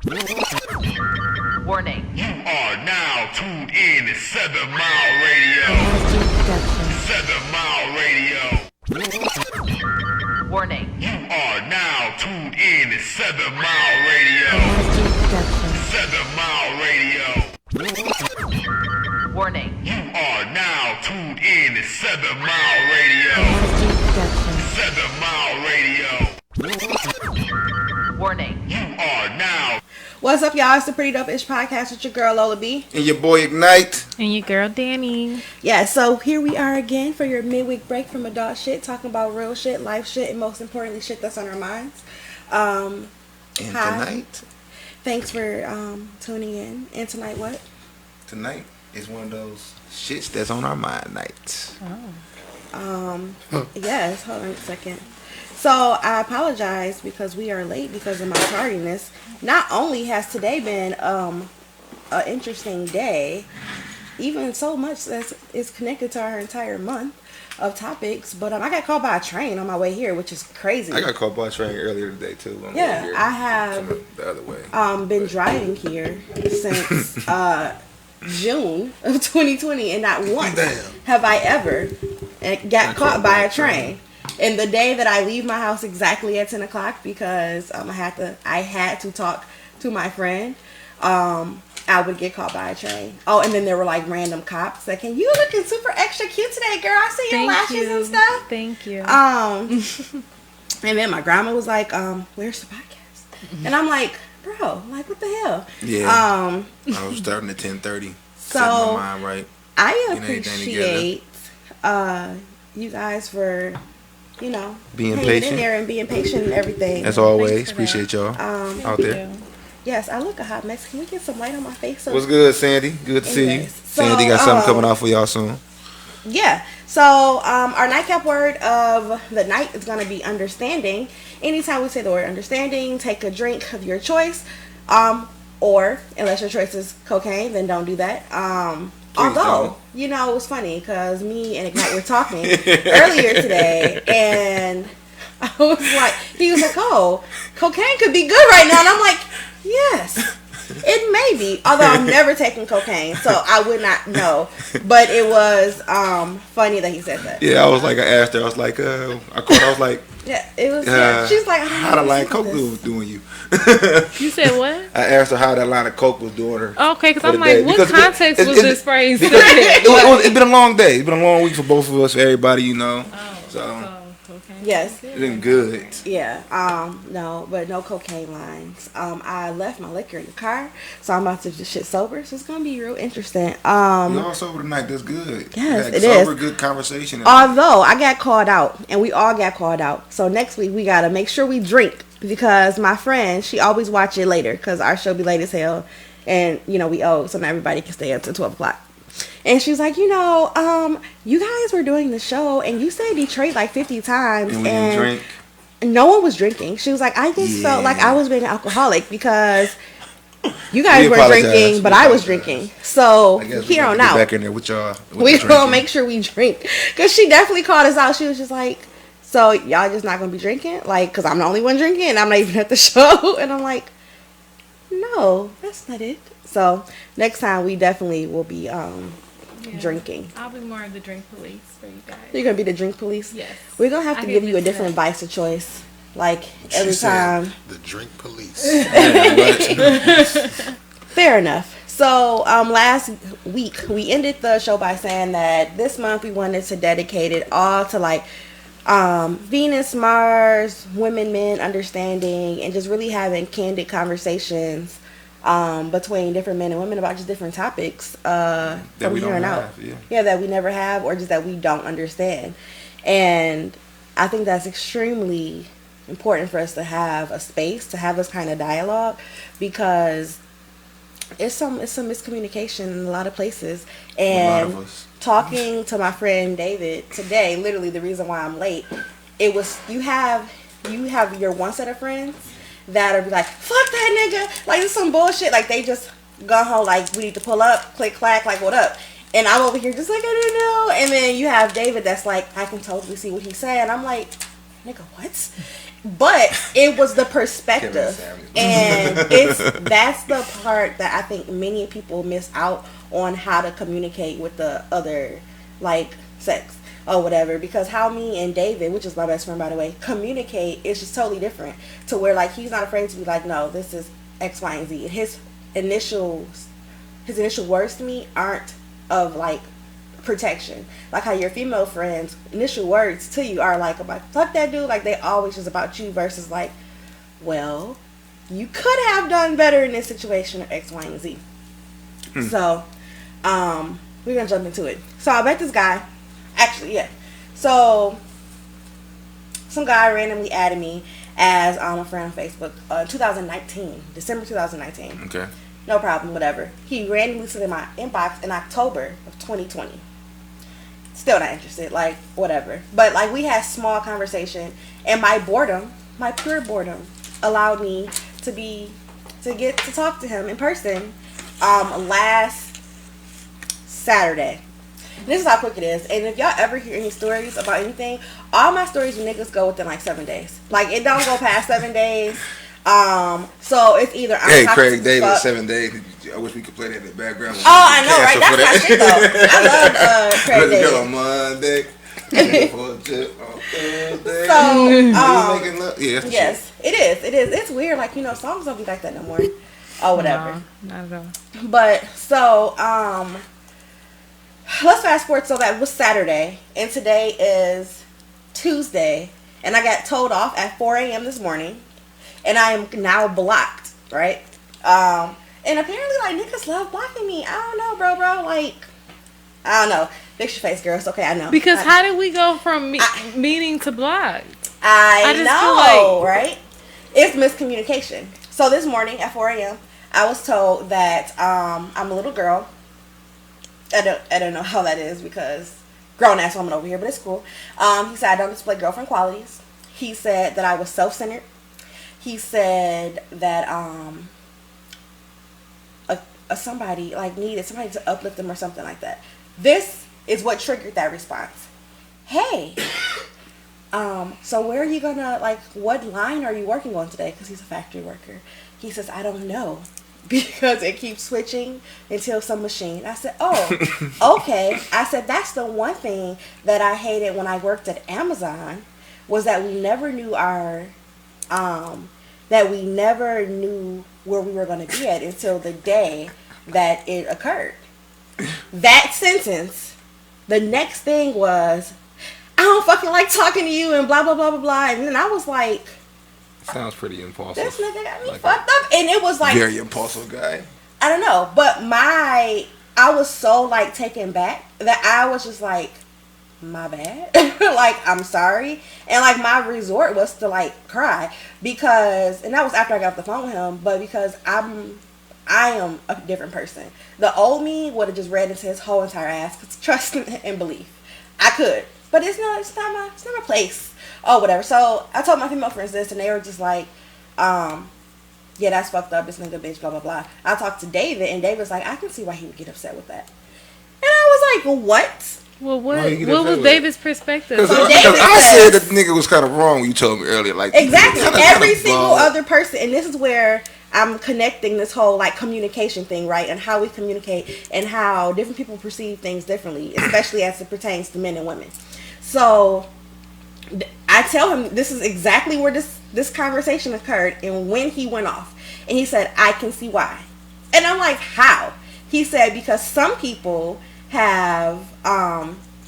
Warning. You are now tuned in to 7 Mile Radio. 7 Mile Radio. Warning. You are now tuned in to 7 Mile Radio. 7 Mile Radio. Warning. You are now tuned in to 7 Mile Radio. 7 Mile Radio. Warning. You are now. What's up, y'all? It's the Pretty Dope Ish Podcast with your girl, Lola B. And your boy Ignite. And your girl, Danny. Yeah, so here we are again for your midweek break from adult shit, talking about real shit, life shit, and most importantly, shit that's on our minds. And hi. tonight? Thanks for tuning in. And tonight, what? Tonight is one of those shits that's on our mind nights. Yes, hold on a second. So I apologize because we are late because of my tardiness. Not only has today been an interesting day, even so much that it's connected to our entire month of topics, but I got called by a train on my way here, which is crazy. I got called by a train earlier today too. On the way Yeah, here. I have the other way. been driving here since June of 2020, and not once have I ever got caught by a train. And the day that I leave my house exactly at 10 o'clock because I had to talk to my friend, I would get caught by a train. Oh, and then there were like random cops that you looking super extra cute today, girl. I see your lashes and stuff. Thank you. And then my grandma was like, where's the podcast? And I'm like, bro, like what the hell? Yeah. I was starting at 10:30. So setting my mind right. I getting everything appreciate you guys for being hanging patient in there and being patient and everything. as always. Appreciate y'all out there. Yes, I look a hot mess. Can we get some light on my face? So What's good, Sandy? Good to see you. Anyways, so, Sandy got something coming out for y'all soon. Yeah. So our nightcap word of the night is going to be understanding. Anytime we say the word understanding, take a drink of your choice. Or unless your choice is cocaine, then don't do that. Although, it was funny because me and Ignite were talking earlier today, and I was like, he was like, oh, cocaine could be good right now. And I'm like, yes, it may be. Although I've never taken cocaine, so I would not know. But it was funny that he said that. Yeah, I was like, I asked her, I was like, I was like, yeah, it was. She's like, how the line of coke was doing you? You said what? I asked her how that line of coke was doing her. Okay, because I'm like, what context was this phrase? It's been a long day. It's been a long week for both of us, for everybody, Okay. Yes. It's been good. Yeah. No, but no cocaine lines. I left my liquor in the car, so I'm about to do shit sober. So it's gonna be real interesting. You all sober tonight. That's good. Yes, it sober, is. Good conversation. Although I got called out, and we all got called out. So next week we gotta make sure we drink because my friend, she always watch it later because our show be late as hell, and we owe, so not everybody can stay up to 12 o'clock. And she was like, you guys were doing the show and you said Detroit like 50 times And we didn't drink. No one was drinking. She was like, I just felt like I was being an alcoholic because you guys were drinking, but I was drinking. So here on out, back in there with y'all. We will make sure we drink. Because she definitely called us out. She was just like, so y'all just not going to be drinking? Like, because I'm the only one drinking and I'm not even at the show. And I'm like, no, that's not it. So next time we definitely will be drinking. I'll be more of the drink police for you guys. You're going to be the drink police? Yes. We're going to have to give you a different vice of choice. Like every time. The drink police. Fair enough. So last week we ended the show by saying that this month we wanted to dedicate it all to like Venus, Mars, women, men, understanding, and just really having candid conversations between different men and women about just different topics from here on out. Yeah, that we never have or just that we don't understand. And I think that's extremely important for us to have a space to have this kind of dialogue because it's some miscommunication in a lot of places. And talking to my friend David today, literally the reason why I'm late, it was you have your one set of friends that are like, fuck that nigga, like it's some bullshit, like they just go home like we need to pull up, click clack, like what up, and I'm over here just like I don't know, and then you have David that's like I can totally see what he's saying. I'm like, nigga, what? But it was the perspective, and that's the part that I think many people miss out on, how to communicate with the other, like, sex or whatever. Because how me and David, which is my best friend by the way, communicate is just totally different. To where like he's not afraid to be like, no, this is X, Y, and Z. And his initial words to me aren't of like protection, like how your female friends initial words to you are like about fuck that dude, like they always just about you, versus like, well, you could have done better in this situation, or X, Y, and Z. So we're gonna jump into it. So I met this guy, actually, yeah, so some guy randomly added me as a friend on Facebook, 2019, December 2019. Okay, no problem, whatever. He randomly slid in my inbox in October of 2020. Still not interested, like, whatever. But, like, we had small conversation, and my boredom, my pure boredom, allowed me to get to talk to him in person last Saturday. This is how quick it is. And if y'all ever hear any stories about anything, all my stories with niggas go within, like, 7 days. Like, it don't go past 7 days. So it's either I'm hey, Craig David, 7 days. I wish we could play that in the background. Oh, I know, right? That's my shit, though. I love Craig David. On Monday. Yes, it is. It's weird. Like, songs don't be like that no more. Or whatever. No, not at all. But so, let's fast forward. So that was Saturday, and today is Tuesday, and I got told off at 4 a.m. this morning. And I am now blocked, right? And apparently, like, niggas love blocking me. I don't know, bro. Like, I don't know. Fix your face, girl. It's okay, I know. Because how did we go from meeting to blocked? I just know, right? It's miscommunication. So this morning at 4 a.m., I was told that I'm a little girl. I don't know how that is because grown-ass woman over here, but it's cool. He said I don't display girlfriend qualities. He said that I was self-centered. He said that somebody like needed somebody to uplift them or something like that. This is what triggered that response. Hey, so where are you gonna, like, what line are you working on today? Because he's a factory worker. He says, I don't know, because it keeps switching until some machine. I said, oh, okay. I said, that's the one thing that I hated when I worked at Amazon, was that we never knew where we were going to be at until the day that it occurred. That sentence, the next thing was, I don't fucking like talking to you and blah, blah, blah, blah, blah. And then I was like, sounds pretty impulsive. This nigga got me fucked up. And it was like, very impulsive guy. I don't know. But I was so, like, taken back that I was just like, my bad. Like, I'm sorry. And, like, my resort was to, like, cry because, and that was after I got off the phone with him, but because I am a different person. The old me would have just read into his whole entire ass, cause trust and belief. I could, but it's not my place. Oh, whatever. So I told my female friends this, and they were just like, yeah, that's fucked up, this nigga bitch, blah, blah, blah. I talked to David, and David was like, I can see why he would get upset with that. And I was like, what? Well, what was David's perspective? Because I said that the nigga was kind of wrong when you told me earlier. Like, exactly. Every single other person, and this is where I'm connecting this whole, like, communication thing, right? And how we communicate and how different people perceive things differently, especially as it pertains to men and women. So I tell him this is exactly where this conversation occurred and when he went off. And he said, I can see why. And I'm like, how? He said, because some people have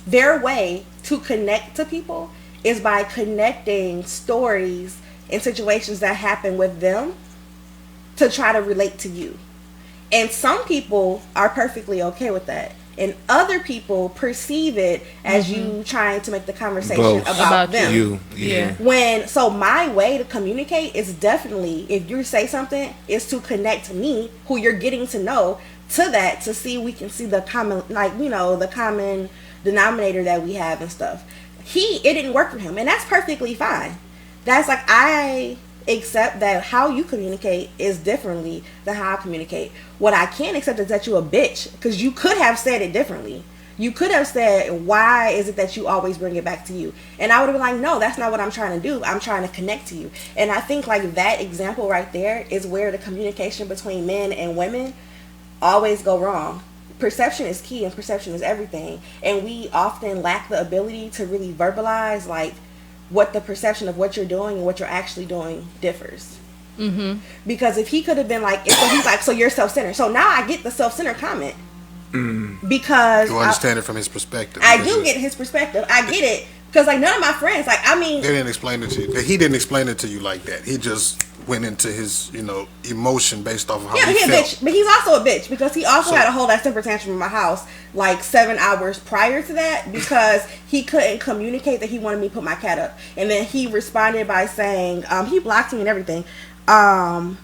their way to connect to people is by connecting stories and situations that happen with them to try to relate to you. And some people are perfectly okay with that. And other people perceive it as you trying to make the conversation about them. You. Yeah. So my way to communicate is definitely, if you say something, is to connect me, who you're getting to know, to that, to see, we can see the common, like, the common denominator that we have and stuff. It didn't work for him, and that's perfectly fine. That's like, I accept that how you communicate is differently than how I communicate. What I can't accept is that you a bitch, because you could have said it differently. You could have said, why is it that you always bring it back to you? And I would have been like, no, that's not what I'm trying to do. I'm trying to connect to you. And I think like that example right there is where the communication between men and women always go wrong. Perception is key and perception is everything. And we often lack the ability to really verbalize like what the perception of what you're doing and what you're actually doing differs. Mm-hmm. Because if he could have been like, so he's like, so you're self-centered. So now I get the self-centered comment. Because you understand it from his perspective. I do get his perspective. I get it because like none of my friends, like I mean, they didn't explain it to you. He didn't explain it to you like that. He just went into his emotion based off of how he he's felt. A bitch, but he's also a bitch because he also had to hold that temper tantrum in my house like 7 hours prior to that because he couldn't communicate that he wanted me to put my cat up, and then he responded by saying he blocked me and everything. I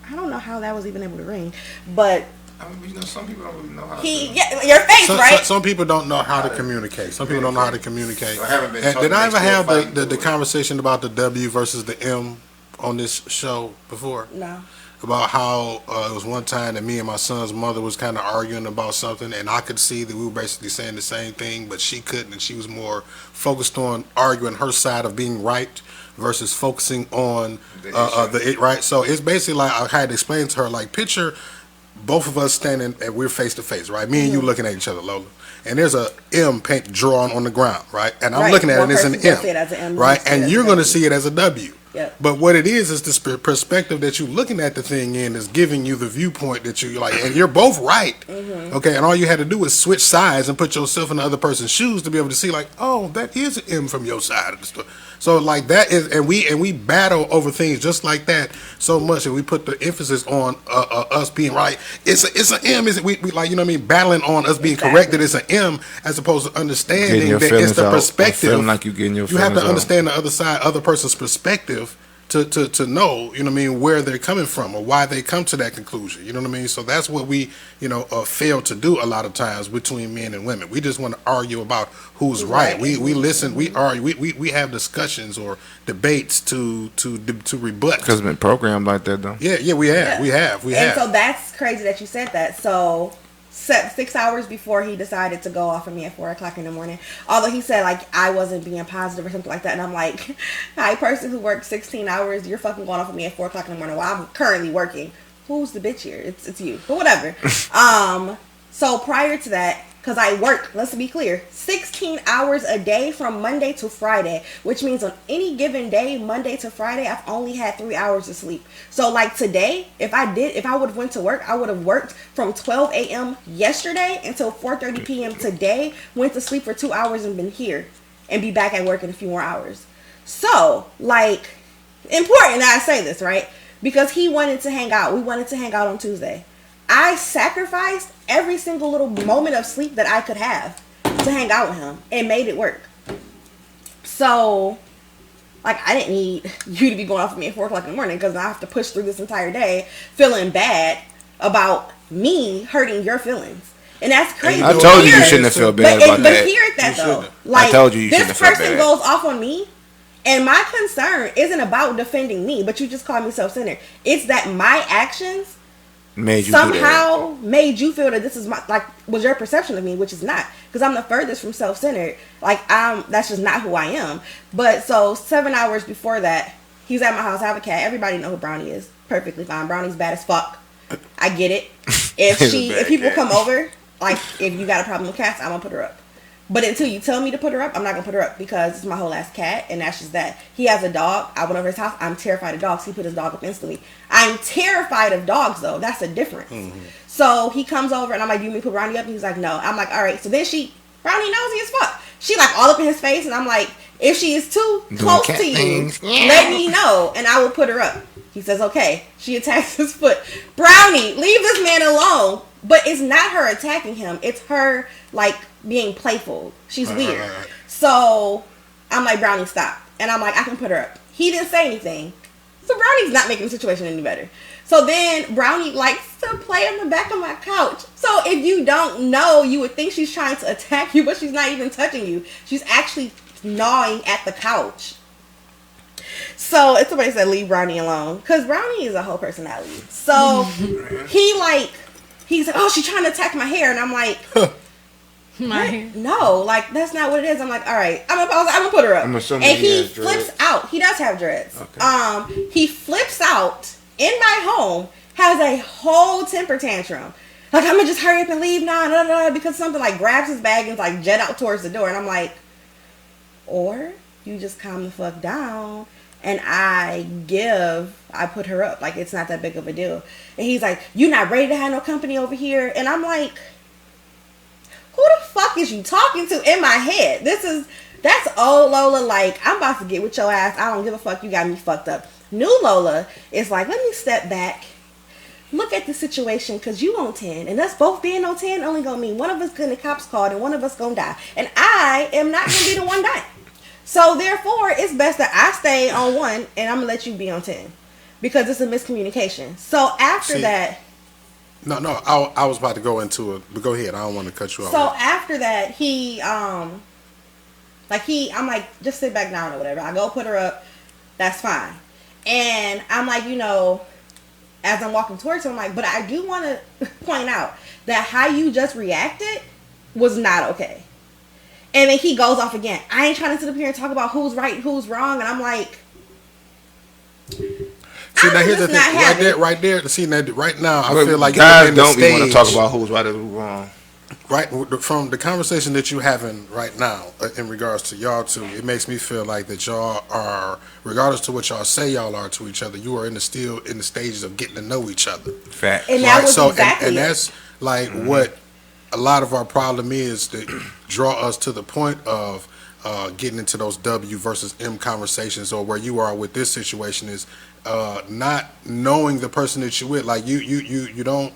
don't know how that was even able to ring, but. I mean, some people don't really know how your face, right? Some people don't know how to communicate. Some people don't know how to communicate. I haven't been Did I ever have the the conversation about the W versus the M on this show before? No. About how it was one time that me and my son's mother was kind of arguing about something, and I could see that we were basically saying the same thing, but she couldn't, and she was more focused on arguing her side of being right versus focusing on right. So it's basically like I had to explain to her, like, picture both of us standing and we're face to face, right? Me and you looking at each other, Lola. And there's a M paint drawn on the ground, right? And I'm looking at it and it's an M, right? And you're going to see it as a W. Yep. But what it is this perspective that you're looking at the thing in is giving you the viewpoint that you like, and you're both right. Okay, and all you had to do is switch sides and put yourself in the other person's shoes to be able to see, like, oh, that is an M from your side of the story. So like that is, and we battle over things just like that so much, and we put the emphasis on us being right. It's an M. Is it we like, you know what I mean? Battling on us being corrected. It's an M as opposed to understanding that it's the perspective. Feeling like you getting your you have to out. understand the other side, other person's perspective to know, you know what I mean, where they're coming from or why they come to that conclusion. You know what I mean? So that's what we, fail to do a lot of times between men and women. We just want to argue about who's right. We listen, we argue, we have discussions or debates to rebut. Because it's been programmed like that, though. Yeah, we have. And so that's crazy that you said that. So 6 hours before he decided to go off of me at 4 o'clock in the morning, although he said like I wasn't being positive or something like that, and I'm like, hi, person who works 16 hours, you're fucking going off of me at 4 o'clock in the morning while I'm currently working. Who's the bitch here? It's you, but whatever. So prior to that, because I work, let's be clear, 16 hours a day from Monday to Friday, which means on any given day, Monday to Friday, I've only had 3 hours of sleep. So like today, if I would have went to work, I would have worked from 12 a.m. yesterday until 4:30 p.m. today, went to sleep for 2 hours and been here and be back at work in a few more hours. So like, important that I say this, right? Because he wanted to hang out. We wanted to hang out on Tuesday. I sacrificed every single little moment of sleep that I could have to hang out with him and made it work. So, like, I didn't need you to be going off with me at 4 o'clock in the morning because I have to push through this entire day feeling bad about me hurting your feelings. And that's crazy. I told you shouldn't have felt bad about that. But hear that, though. Like, I told you shouldn't have felt bad. This person goes off on me, and my concern isn't about defending me, but you just called me self-centered. It's that my actions somehow made you feel that this is was your perception of me, which is not, because I'm the furthest from self-centered. Like, that's just not who I am. But so 7 hours before that, he's at my house. I have a cat. Everybody know who Brownie is. Perfectly fine. Brownie's bad as fuck. I get it. If people come over, like, if you got a problem with cats, I'm gonna put her up. But until you tell me to put her up, I'm not gonna put her up because it's my whole ass cat, and that's just that. He has a dog. I went over his house. I'm terrified of dogs. He put his dog up instantly. I'm terrified of dogs, though. That's a difference. Mm-hmm. So he comes over, and I'm like, "Do you want me to put Brownie up?" And he's like, "No." I'm like, "All right." So then Brownie nosy as fuck. She like all up in his face, and I'm like, "If she is too close to you, let me know, and I will put her up." He says, "Okay." She attacks his foot. Brownie, leave this man alone. But it's not her attacking him. It's her, like, being playful. She's weird. So I'm like, "Brownie, stop." And I'm like, "I can put her up." He didn't say anything. So Brownie's not making the situation any better. So then Brownie likes to play on the back of my couch. So if you don't know, you would think she's trying to attack you, but she's not even touching you. She's actually gnawing at the couch. So if somebody said leave Brownie alone, because Brownie is a whole personality. So he's like, "Oh, she's trying to attack my hair," and I'm like, My No, like that's not what it is. I'm like, all right, I'm gonna put her up. I'm assuming and he he has flips dreads. out. He does have dreads. Okay. He flips out in my home, has a whole temper tantrum. Like, I'm gonna just hurry up and leave now, because something like grabs his bag and like jet out towards the door, and I'm like, or you just calm the fuck down. And I put her up. Like, it's not that big of a deal. And he's like, you not ready to have no company over here? And I'm like, who the fuck is you talking to in my head? That's old Lola. Like, I'm about to get with your ass. I don't give a fuck. You got me fucked up. New Lola is like, let me step back. Look at the situation, because you on 10. And us both being on 10 only going to mean one of us getting the cops called and one of us going to die. And I am not going to be the one dying. So, therefore, it's best that I stay on 1 and I'm going to let you be on 10. Because it's a miscommunication. So, after that... No, I was about to go into it, but go ahead. I don't want to cut you off. So, after that, I'm like, just sit back down or whatever. I go put her up. That's fine. And I'm like, as I'm walking towards her, I'm like, but I do want to point out that how you just reacted was not okay. And then he goes off again. I ain't trying to sit up here and talk about who's right, who's wrong. And I'm like, see, now here's the thing. Right there. See, now, right now, I feel like guys you're in the don't want to stage, talk about who's right or who's wrong. right, from the conversation that you're having right now in regards to y'all two, it makes me feel like that y'all are, regardless to what y'all say y'all are to each other, you are still in the stages of getting to know each other. Fact. and that was So, exactly and it. that's like what a lot of our problem is, that draw us to the point of getting into those W versus M conversations, or where you are with this situation is not knowing the person that you're with. Like you don't.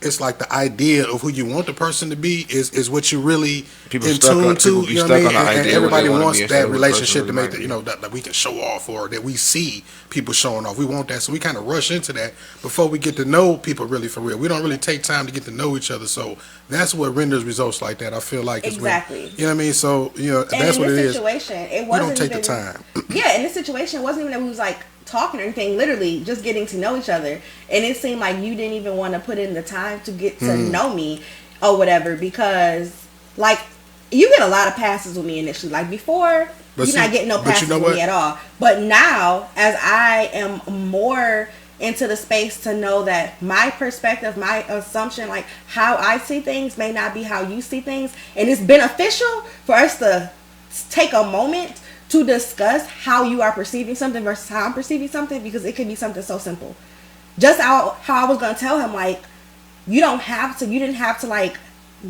It's like the idea of who you want the person to be is what you really People in stuck tune on- to. people be You know what I stuck mean? on the And idea of what everybody they wanna wants be instead that of what the person relationship to really make might that, be. that we can show off, or that we see people showing off. We want that, so we kind of rush into that before we get to know people really for real. We don't really take time to get to know each other, so that's what renders results like that. I feel like is Exactly. when, you know what I mean. So And that's in what it this is. situation, it We wasn't don't take even, the time. Yeah, in this situation, it wasn't even that we was like talking or anything. Literally, just getting to know each other, and it seemed like you didn't even want to put in the time to get to know me or whatever, because like you get a lot of passes with me initially. Like before, But you're see- not getting no but you passes know with what? me at all. But now, as I am more into the space to know that my perspective, my assumption, like how I see things may not be how you see things, and it's beneficial for us to take a moment to discuss how you are perceiving something versus how I'm perceiving something, because it could be something so simple. Just how I was going to tell him, like, you didn't have to like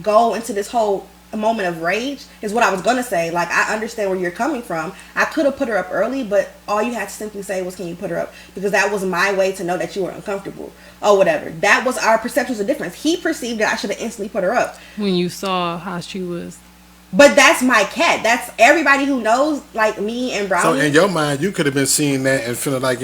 go into this whole moment of rage is what I was going to say. Like, I understand where you're coming from. I could have put her up early, but all you had to simply say was, can you put her up? Because that was my way to know that you were uncomfortable or whatever. That was our perceptions of difference. He perceived that I should have instantly put her up. when you saw how she was. But that's my cat. That's everybody who knows, like me and So Brownie. in your mind, you could have been seeing that and feeling like,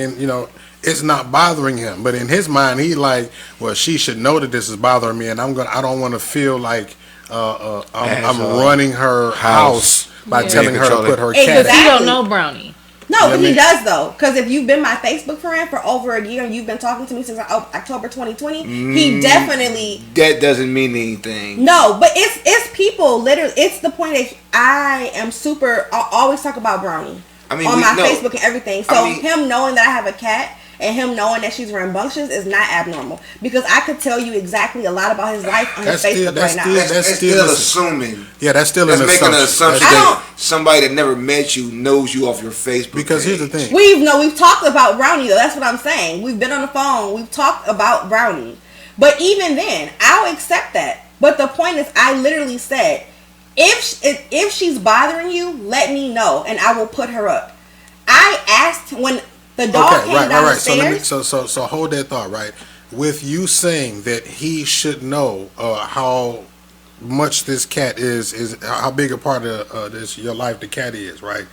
it's not bothering him. But in his mind, he like, well, she should know that this is bothering me, and I don't want to feel like I'm Asshole. running her house by Yeah. telling her to put her Exactly. cat. Because he don't know Brownie. No, You know but what I he mean? does though. Because if you've been my Facebook friend for over a year and you've been talking to me since October 2020, he definitely. That doesn't mean anything. No, but it's people literally. It's the point that I am super. I always talk about Brownie I mean, on we my know. Facebook and everything. So I mean- him knowing that I have a cat and him knowing that she's rambunctious is not abnormal, because I could tell you exactly a lot about his life on his That's still- Facebook that's right still- now. that's That's still- still assuming. Yeah, that's still That's an making an assumption I That's- don't- that somebody that never met you knows you off your Facebook Because here's the page. thing. We've talked about Brownie though. That's what I'm saying. We've been on the phone. We've talked about Brownie. But even then, I'll accept that. But the point is, I literally said, if she's bothering you, let me know, and I will put her up. I asked when the dog came down the stairs. So hold that thought, right? With you saying that he should know how much this cat is how big a part of this your life the cat is, right?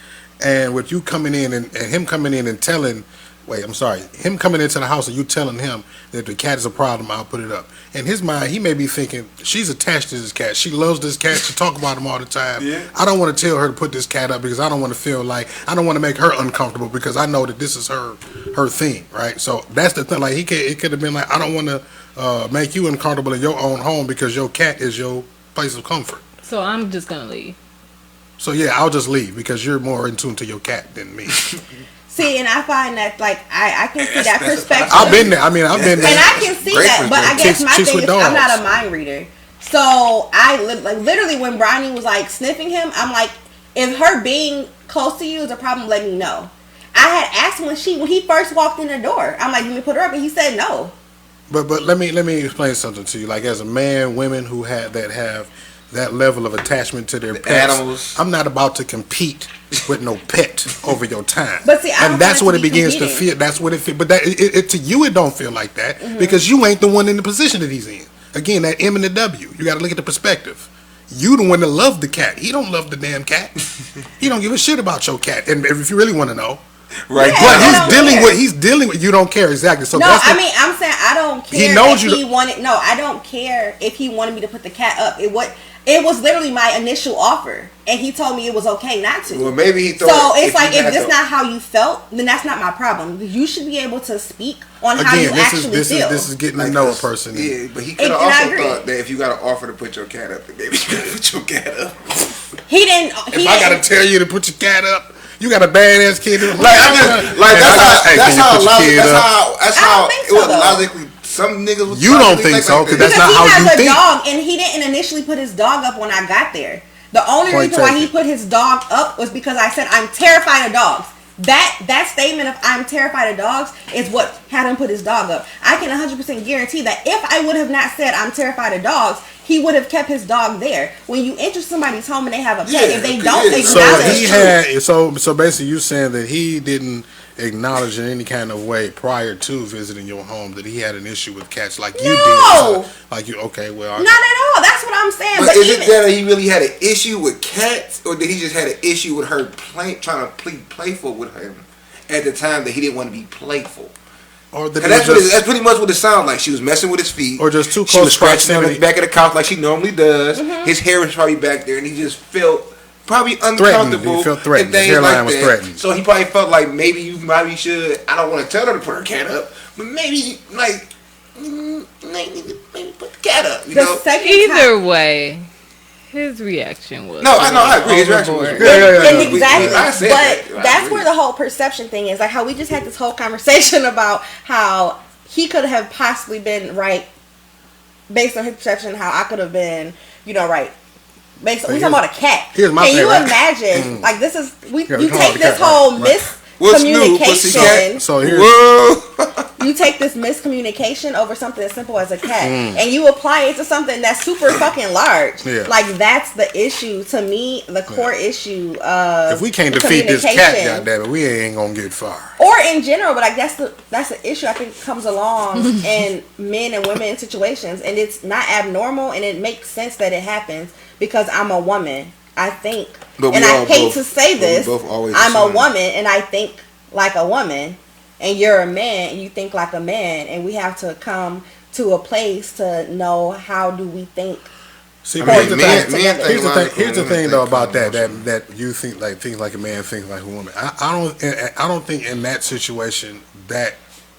And with you coming in and him coming in and telling, him coming into the house and you telling him that the cat is a problem, I'll put it up. In his mind, he may be thinking, she's attached to this cat. She loves this cat. She talk about him all the time. Yeah. I don't want to tell her to put this cat up because I don't want to feel like, I don't want to make her uncomfortable because I know that this is her thing, right? So that's the thing. Like it could have been like, I don't want to make you uncomfortable in your own home because your cat is your place of comfort. So I'm just gonna leave. So yeah, I'll just leave because you're more in tune to your cat than me. See, and I find that like I can see that perspective. I've been there. I mean, I've been there. And I can see that, but I guess my Chicks thing with is I'm dogs. not a mind reader. So I like literally when Bronny was like sniffing him, I'm like, if her being close to you is a problem, let me know. I had asked him when he first walked in the door. I'm like, let me put her up, and he said no. But let me explain something to you. Like as a man, women who have that level of attachment to their pets, animals. I'm not about to compete with no pet over your time. But see, I don't and that's want what it it to be begins to competing. feel. That's what it feel. But that to you, it don't feel like that Mm-hmm. because you ain't the one in the position that he's in. Again, that M and the W. You got to look at the perspective. You the one that love the cat. He don't love the damn cat. He don't give a shit about your cat. And if you really want to know. Right. Yeah. But I don't care. he's dealing with you don't care exactly. So No, that's I mean I'm saying I don't care. He knows if you he wanted. No, I don't care if he wanted me to put the cat up. It was literally my initial offer, and he told me it was okay not to. Well, maybe he thought. So it's like you if had this to- not how you felt, then that's not my problem. You should be able to speak on how you again. actually feel. This is getting to like know a this. person. Yeah, but he could have And I also agree. thought that if you got an offer to put your cat up, then maybe you gotta put your cat up. He didn't. If I gotta tell you to put your cat up, you got a badass kid. Like I just like that's how think it so, was though. logically. Some niggas would You don't logically think so, 'cause that. that's not he how has you a think. dog, and he didn't initially put his dog up when I got there. The only Point reason why taken. he put his dog up was because I said I'm terrified of dogs. That statement of I'm terrified of dogs is what had him put his dog up. I can 100% guarantee that if I would have not said I'm terrified of dogs, he would have kept his dog there. When you enter somebody's home and they have a pet, Yeah, if they yeah. don't So acknowledge, he had so basically you saying that he didn't acknowledge in any kind of way prior to visiting your home that he had an issue with cats like you No. did. Like you okay, well not at all. That's what I'm saying. But is even, it that he really had an issue with cats, or did he just had an issue with her trying to be playful with him at the time that he didn't want to be playful? or that And it that's was just, that's pretty much what it sounded like. She was messing with his feet, or just too she was close scratching him in proximity. the back of the couch like she normally does. Mm-hmm. His hair was probably back there, and he just felt probably uncomfortable. He felt threatened. And His things hairline like was that. threatened. So he probably felt like maybe you probably should. I don't want to tell her to put her cat up, but maybe like maybe put the cat up. You the know. second time, Either way, his reaction was. No, I agree. His reaction was overboard. And exactly, I said but that. I that's agree. where the whole perception thing is. Like how we just had this whole conversation about how he could have possibly been right based on his perception, how I could have been, right. Based on, we talking about a cat. here's my Can you thing, right? imagine? Like this is Yeah, we you talking about take the this cat, whole right. What's new, pussycat? miscommunication. So here's Whoa. You take this miscommunication over something as simple as a cat, and you apply it to something that's super fucking large. Yeah. Like that's the issue to me. The core issue of if we can't the defeat this cat, communication. goddammit, we ain't gonna get far. Or in general, but like that's the issue I think comes along in men and women situations, and it's not abnormal, and it makes sense that it happens because I'm a woman. I think, But we and I all hate both- to say but we this, both always I'm a assume. woman, and I think like a woman, and you're a man, and you think like a man, and we have to come to a place to know how do we think. See, I but mean, here's the men thing. think Here's the thing. logical, Here's the women thing, though, think about that emotional. that you think like a man, think like a woman. I don't think in that situation that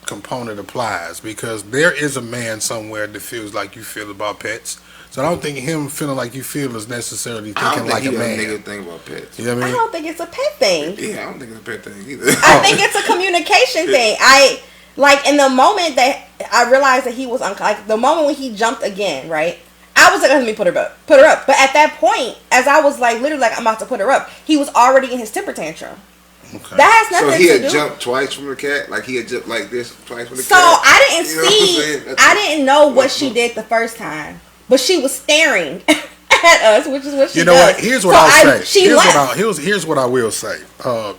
component applies because there is a man somewhere that feels like you feel about pets. So I don't think him feeling like you feel is necessarily I thinking don't like think a he man. doesn't think about pets. You know what I I mean? don't think it's a pet thing. Yeah, I don't think it's a pet thing either. I think it's a communication thing. I like in the moment that I realized that he was like the moment when he jumped again, right? I was like, let me put her up. But at that point, as I was like literally like I'm about to put her up, he was already in his temper tantrum. Okay. That has So nothing he to had do. jumped twice from the cat? Like he had jumped like this twice from the So cat? I didn't You know what I'm see. saying? That's- I didn't know what she did the first time, but she was staring at us, which is what she You know does. what? Here's what So I'll say. She Here's left. here's what I will say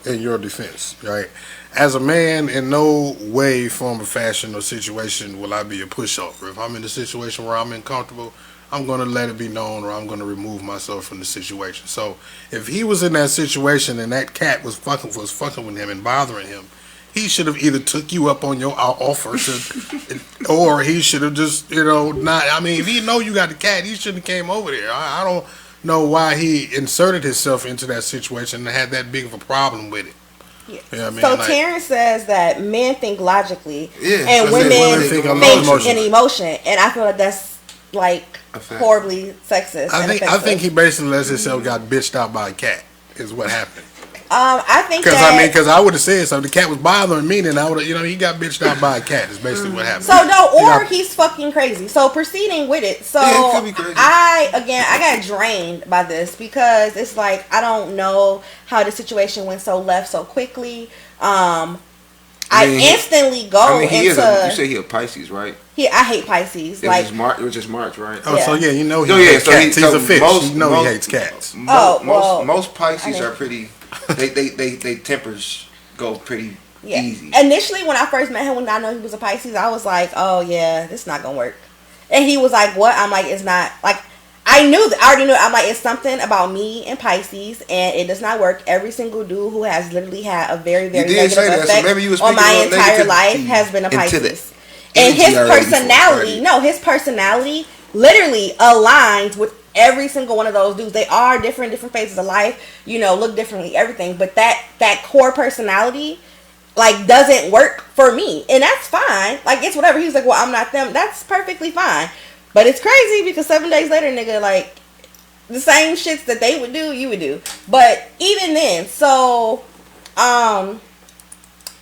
in your defense, right? As a man, in no way, form, or fashion, or situation will I be a pushover. If I'm in a situation where I'm uncomfortable, I'm going to let it be known, or I'm going to remove myself from the situation. So, if he was in that situation and that cat was fucking with him and bothering him, he should have either took you up on your offer to, or he should have just, not. I mean, if he know you got the cat, he shouldn't have came over there. I don't know why he inserted himself into that situation and had that big of a problem with it. Yeah. You know what I mean? So Like- Terrence says that men think logically Yeah, and I said women women think think emotionally. in emotion, and I feel like that's like horribly sexist. I think he basically lets himself got bitched out by a cat. Is what happened. I think because I would have said something. The cat was bothering me, and I would have, he got bitched out by a cat. Is basically what happened. So no, or he's fucking crazy. So proceeding with it. So it could be crazy. I got drained by this because it's like I don't know how the situation went so left so quickly. I instantly go into. You say he a Pisces, right? I hate Pisces. It was just March, right? Oh, yeah. So yeah, he hates so cats. He's a fish. He hates cats. Most Pisces are pretty. They tempers go pretty easy. Initially, when I first met him, when I know he was a Pisces, I was like, "Oh yeah, this is not gonna work." And he was like, "What?" I'm like, "It's not like." I already knew. I'm like, it's something about me and Pisces, and it does not work. Every single dude who has literally had a very, very negative effect on my entire life has been a Pisces. And his personality literally aligns with every single one of those dudes. They are different phases of life, look differently, everything. But that core personality, like, doesn't work for me. And that's fine. Like, it's whatever. He's like, well, I'm not them. That's perfectly fine. But it's crazy because 7 days later, nigga, like, the same shits that they would do, you would do. But even then, so,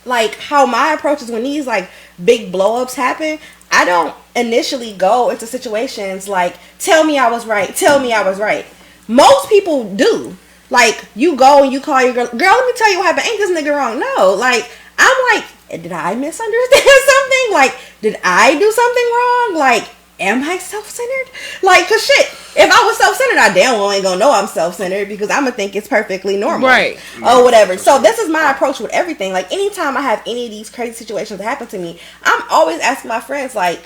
like, how my approach is when these, like, big blow-ups happen, I don't initially go into situations like, tell me I was right. Most people do. Like, you go and you call your girl, let me tell you what happened. Ain't this nigga wrong? No. Like, I'm like, did I misunderstand something? Like, did I do something wrong? Like, am I self-centered? Like, cause shit, if I was self-centered, I damn well ain't gonna know I'm self-centered because I'm gonna think it's perfectly normal. Right. Or whatever. So this is my approach with everything. Like, anytime I have any of these crazy situations that happen to me, I'm always asking my friends, like,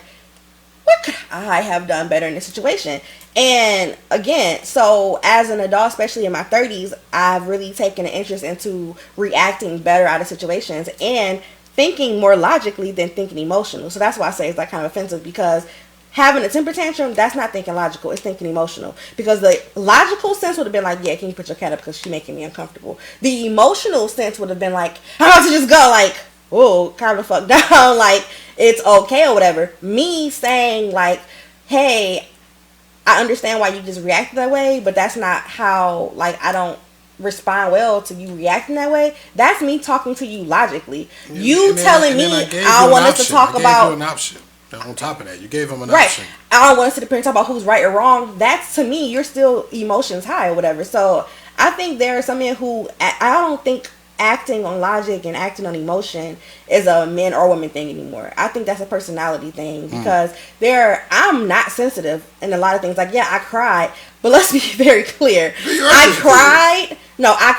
what could I have done better in this situation? And again, so as an adult, especially in my 30s, I've really taken an interest into reacting better out of situations and thinking more logically than thinking emotional. So that's why I say it's like kind of offensive, because having a temper tantrum, that's not thinking logical, it's thinking emotional. Because the logical sense would have been like, yeah, can you put your cat up because she's making me uncomfortable. The emotional sense would have been like, I'm about to just go, like, oh, calm the fuck down, like, it's okay or whatever. Me saying, like, hey, I understand why you just reacted that way, but that's not how, like, I don't respond well to you reacting that way. That's me talking to you logically. You telling me I don't want us to talk about... On top of that, you gave him an right. option. I don't want to sit there and talk about who's right or wrong. That's, to me, you're still emotions high or whatever. So I think there are some men who, I don't think acting on logic and acting on emotion is a men or women thing anymore. I think that's a personality thing, because I'm not sensitive in a lot of things. Like, yeah, I cried, but let's be very clear. I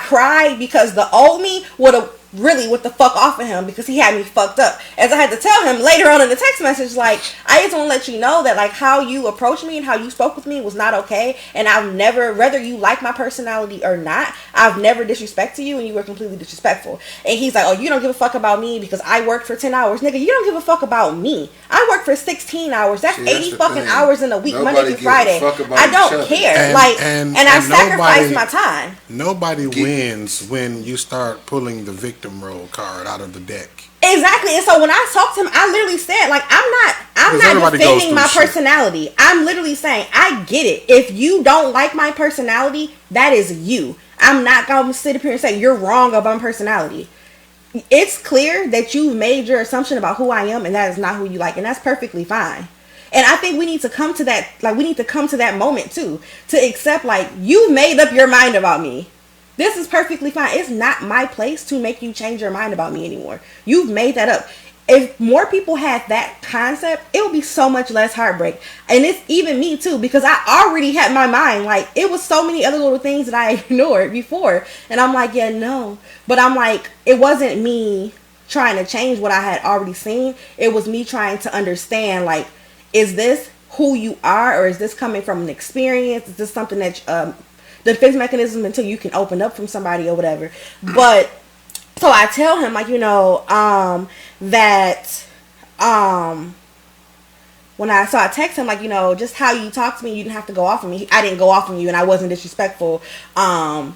cried because the old me would have really what the fuck off of him, because he had me fucked up. As I had to tell him later on in the text message, like, I just want to let you know that, like, how you approached me and how you spoke with me was not okay, and I've never, whether you like my personality or not, I've never disrespected you, and you were completely disrespectful. And he's like, oh, you don't give a fuck about me because I worked for 10 hours. Nigga, you don't give a fuck about me. I work for 16 hours. That's 80 fucking hours in a week, Monday through Friday. I don't care. And I sacrificed my time. Nobody wins when you start pulling the victim role card out of the deck. Exactly. And so when I talked to him, I literally said, like, I'm not defending my personality. I'm literally saying, I get it. If you don't like my personality, that is you. I'm not going to sit up here and say you're wrong about my personality. It's clear that you've made your assumption about who I am, and that is not who you like, and that's perfectly fine. And I think we need to come to that, like, we need to come to that moment too, to accept, like, you've made up your mind about me. This is perfectly fine. It's not my place to make you change your mind about me anymore. You've made that up. If more people had that concept, it would be so much less heartbreak. And it's even me too, because I already had my mind, like, it was so many other little things that I ignored before. And I'm like, yeah, no. But I'm like, it wasn't me trying to change what I had already seen. It was me trying to understand, like, is this who you are, or is this coming from an experience? Is this something that defense mechanism until you can open up from somebody or whatever? But so I tell him, like, I text him, like, just how you talk to me, you didn't have to go off on me. I didn't go off on you, and I wasn't disrespectful. I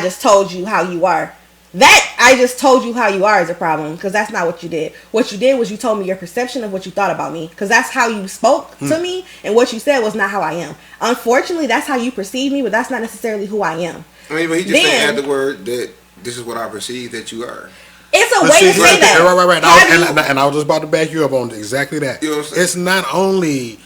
just told you how you are. That I just told you how you are is a problem, because that's not what you did. What you did was you told me your perception of what you thought about me, because that's how you spoke to me, and what you said was not how I am. Unfortunately, that's how you perceive me, but that's not necessarily who I am. I mean, but he just said afterward that this is what I perceive that you are. It's a way to say that. Right. And I was just about to back you up on exactly that. You know what I'm saying? It's not only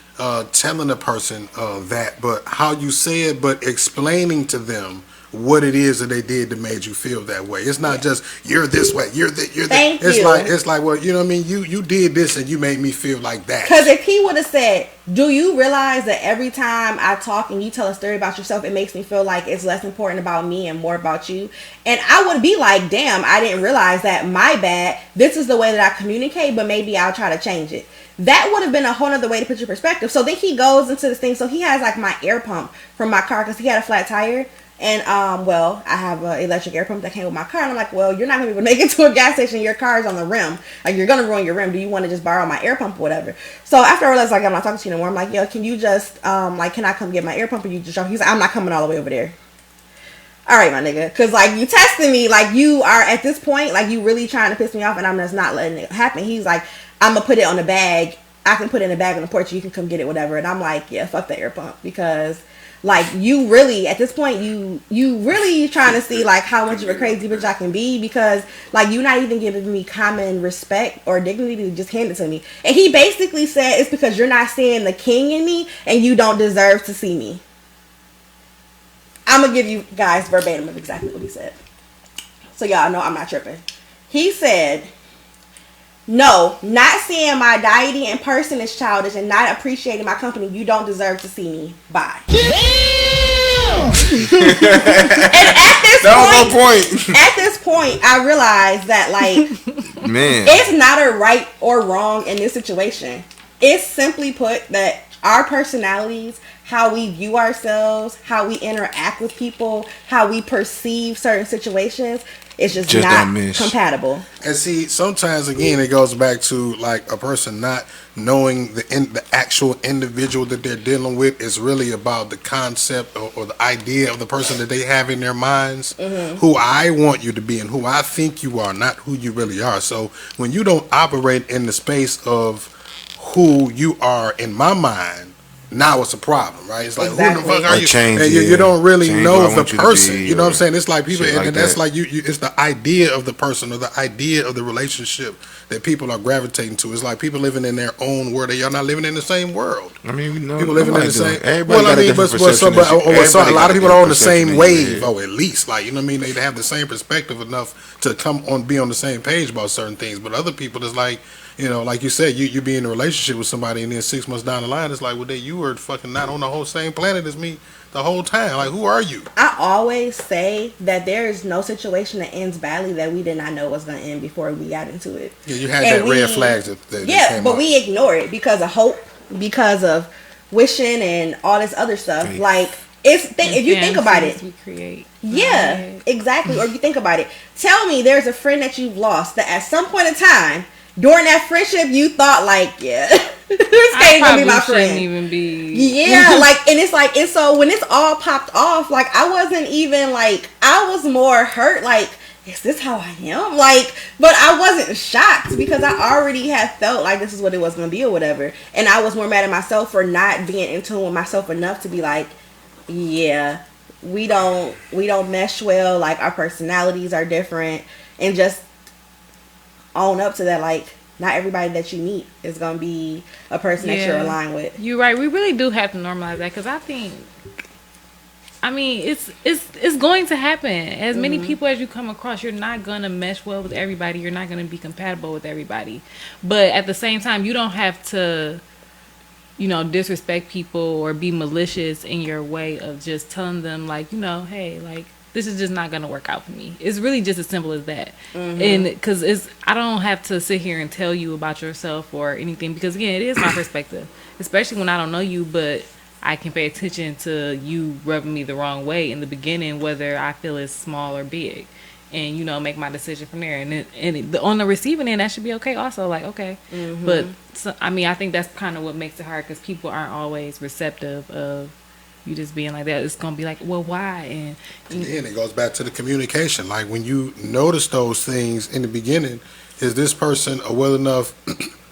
telling a person that, but how you say it, but explaining to them what it is that they did that made you feel that way. It's not just you're this way, you're that, you're that. It's like, well, you know what I mean? You did this and you made me feel like that. Because if he would have said, do you realize that every time I talk and you tell a story about yourself, it makes me feel like it's less important about me and more about you? And I would be like, damn, I didn't realize that. My bad. This is the way that I communicate, but maybe I'll try to change it. That would have been a whole other way to put your perspective. So then he goes into this thing. So he has like my air pump from my car, because he had a flat tire. And, well, I have an electric air pump that came with my car. And I'm like, well, you're not going to be able to make it to a gas station. Your car's on the rim. Like, you're going to ruin your rim. Do you want to just borrow my air pump or whatever? So after I realized, like, I'm not talking to you anymore, I'm like, yo, can you just, like, can I come get my air pump? And you just drop? He's like, I'm not coming all the way over there. All right, my nigga. Because, like, you testing me. Like, you are at this point, like, you really trying to piss me off. And I'm just not letting it happen. He's like, I'm going to put it on the bag. I can put it in the bag on the porch. You can come get it, whatever. And I'm like, yeah, fuck the air pump. Because... like, you really, at this point, you really trying to see, like, how much of a crazy bitch I can be, because, like, you're not even giving me common respect or dignity to just hand it to me. And he basically said, it's because you're not seeing the king in me and you don't deserve to see me. I'm going to give you guys verbatim of exactly what he said, so y'all know I'm not tripping. He said, no, not seeing my deity in person is childish, and not appreciating my company, you don't deserve to see me. Bye. And at this point, I realized that, like, man, it's not a right or wrong in this situation. It's simply put that our personalities, how we view ourselves, how we interact with people, how we perceive certain situations, it's just not compatible. And see, sometimes again, it goes back to like a person not knowing the actual individual that they're dealing with. Is really about the concept or the idea of the person that they have in their minds, who I want you to be and who I think you are, not who you really are. So when you don't operate in the space of who you are in my mind, now it's a problem, right? It's like, exactly. Who the fuck are you? And you don't really know the person. You know what I'm saying? It's like people, and that's like you. It's the idea of the person or the idea of the relationship that people are gravitating to. It's like people living in their own world. They are not living in the same world. I mean, you know, people living in the same. Well, I mean, but a lot of people are on the same wave. Oh, at least, like, you know what I mean? They have the same perspective enough to be on the same page about certain things. But other people, it's like, you know, like you said, you be in a relationship with somebody, and then 6 months down the line, it's like, well, you were fucking not on the whole same planet as me the whole time. Like, who are you? I always say that there is no situation that ends badly that we did not know was going to end before we got into it. Yeah, you had that red flags that yeah, but we ignore it because of hope, because of wishing, and all this other stuff. Right. Like, if you think about it, we create. Yeah, right. Exactly. Or if you think about it, tell me there's a friend that you've lost that at some point in time during that friendship you thought, like, yeah, this can't even be my friend. Even be. Yeah, like, and it's like, and so when it's all popped off, like, I wasn't even like, I was more hurt, like, is this how I am? Like, but I wasn't shocked because I already had felt like this is what it was gonna be or whatever, and I was more mad at myself for not being in tune with myself enough to be like, yeah, we don't mesh well, like, our personalities are different, and just own up to that. Like, not everybody that you meet is gonna be a person that you're aligned with. You're right. We really do have to normalize that, because I mean, it's going to happen. As many people as you come across, you're not gonna mesh well with everybody. You're not gonna be compatible with everybody. But at the same time, you don't have to, you know, disrespect people or be malicious in your way of just telling them, like, you know, hey, like, this is just not going to work out for me. It's really just as simple as that. And because I don't have to sit here and tell you about yourself or anything, because, again, it is my perspective, especially when I don't know you, but I can pay attention to you rubbing me the wrong way in the beginning, whether I feel it's small or big, and, you know, make my decision from there. And on the receiving end, that should be okay also, like, okay. But, so, I mean, I think that's kind of what makes it hard, because people aren't always receptive of you just being like that, it's gonna be like, well, why? And Then it goes back to the communication. Like when you notice those things in the beginning, is this person a well enough,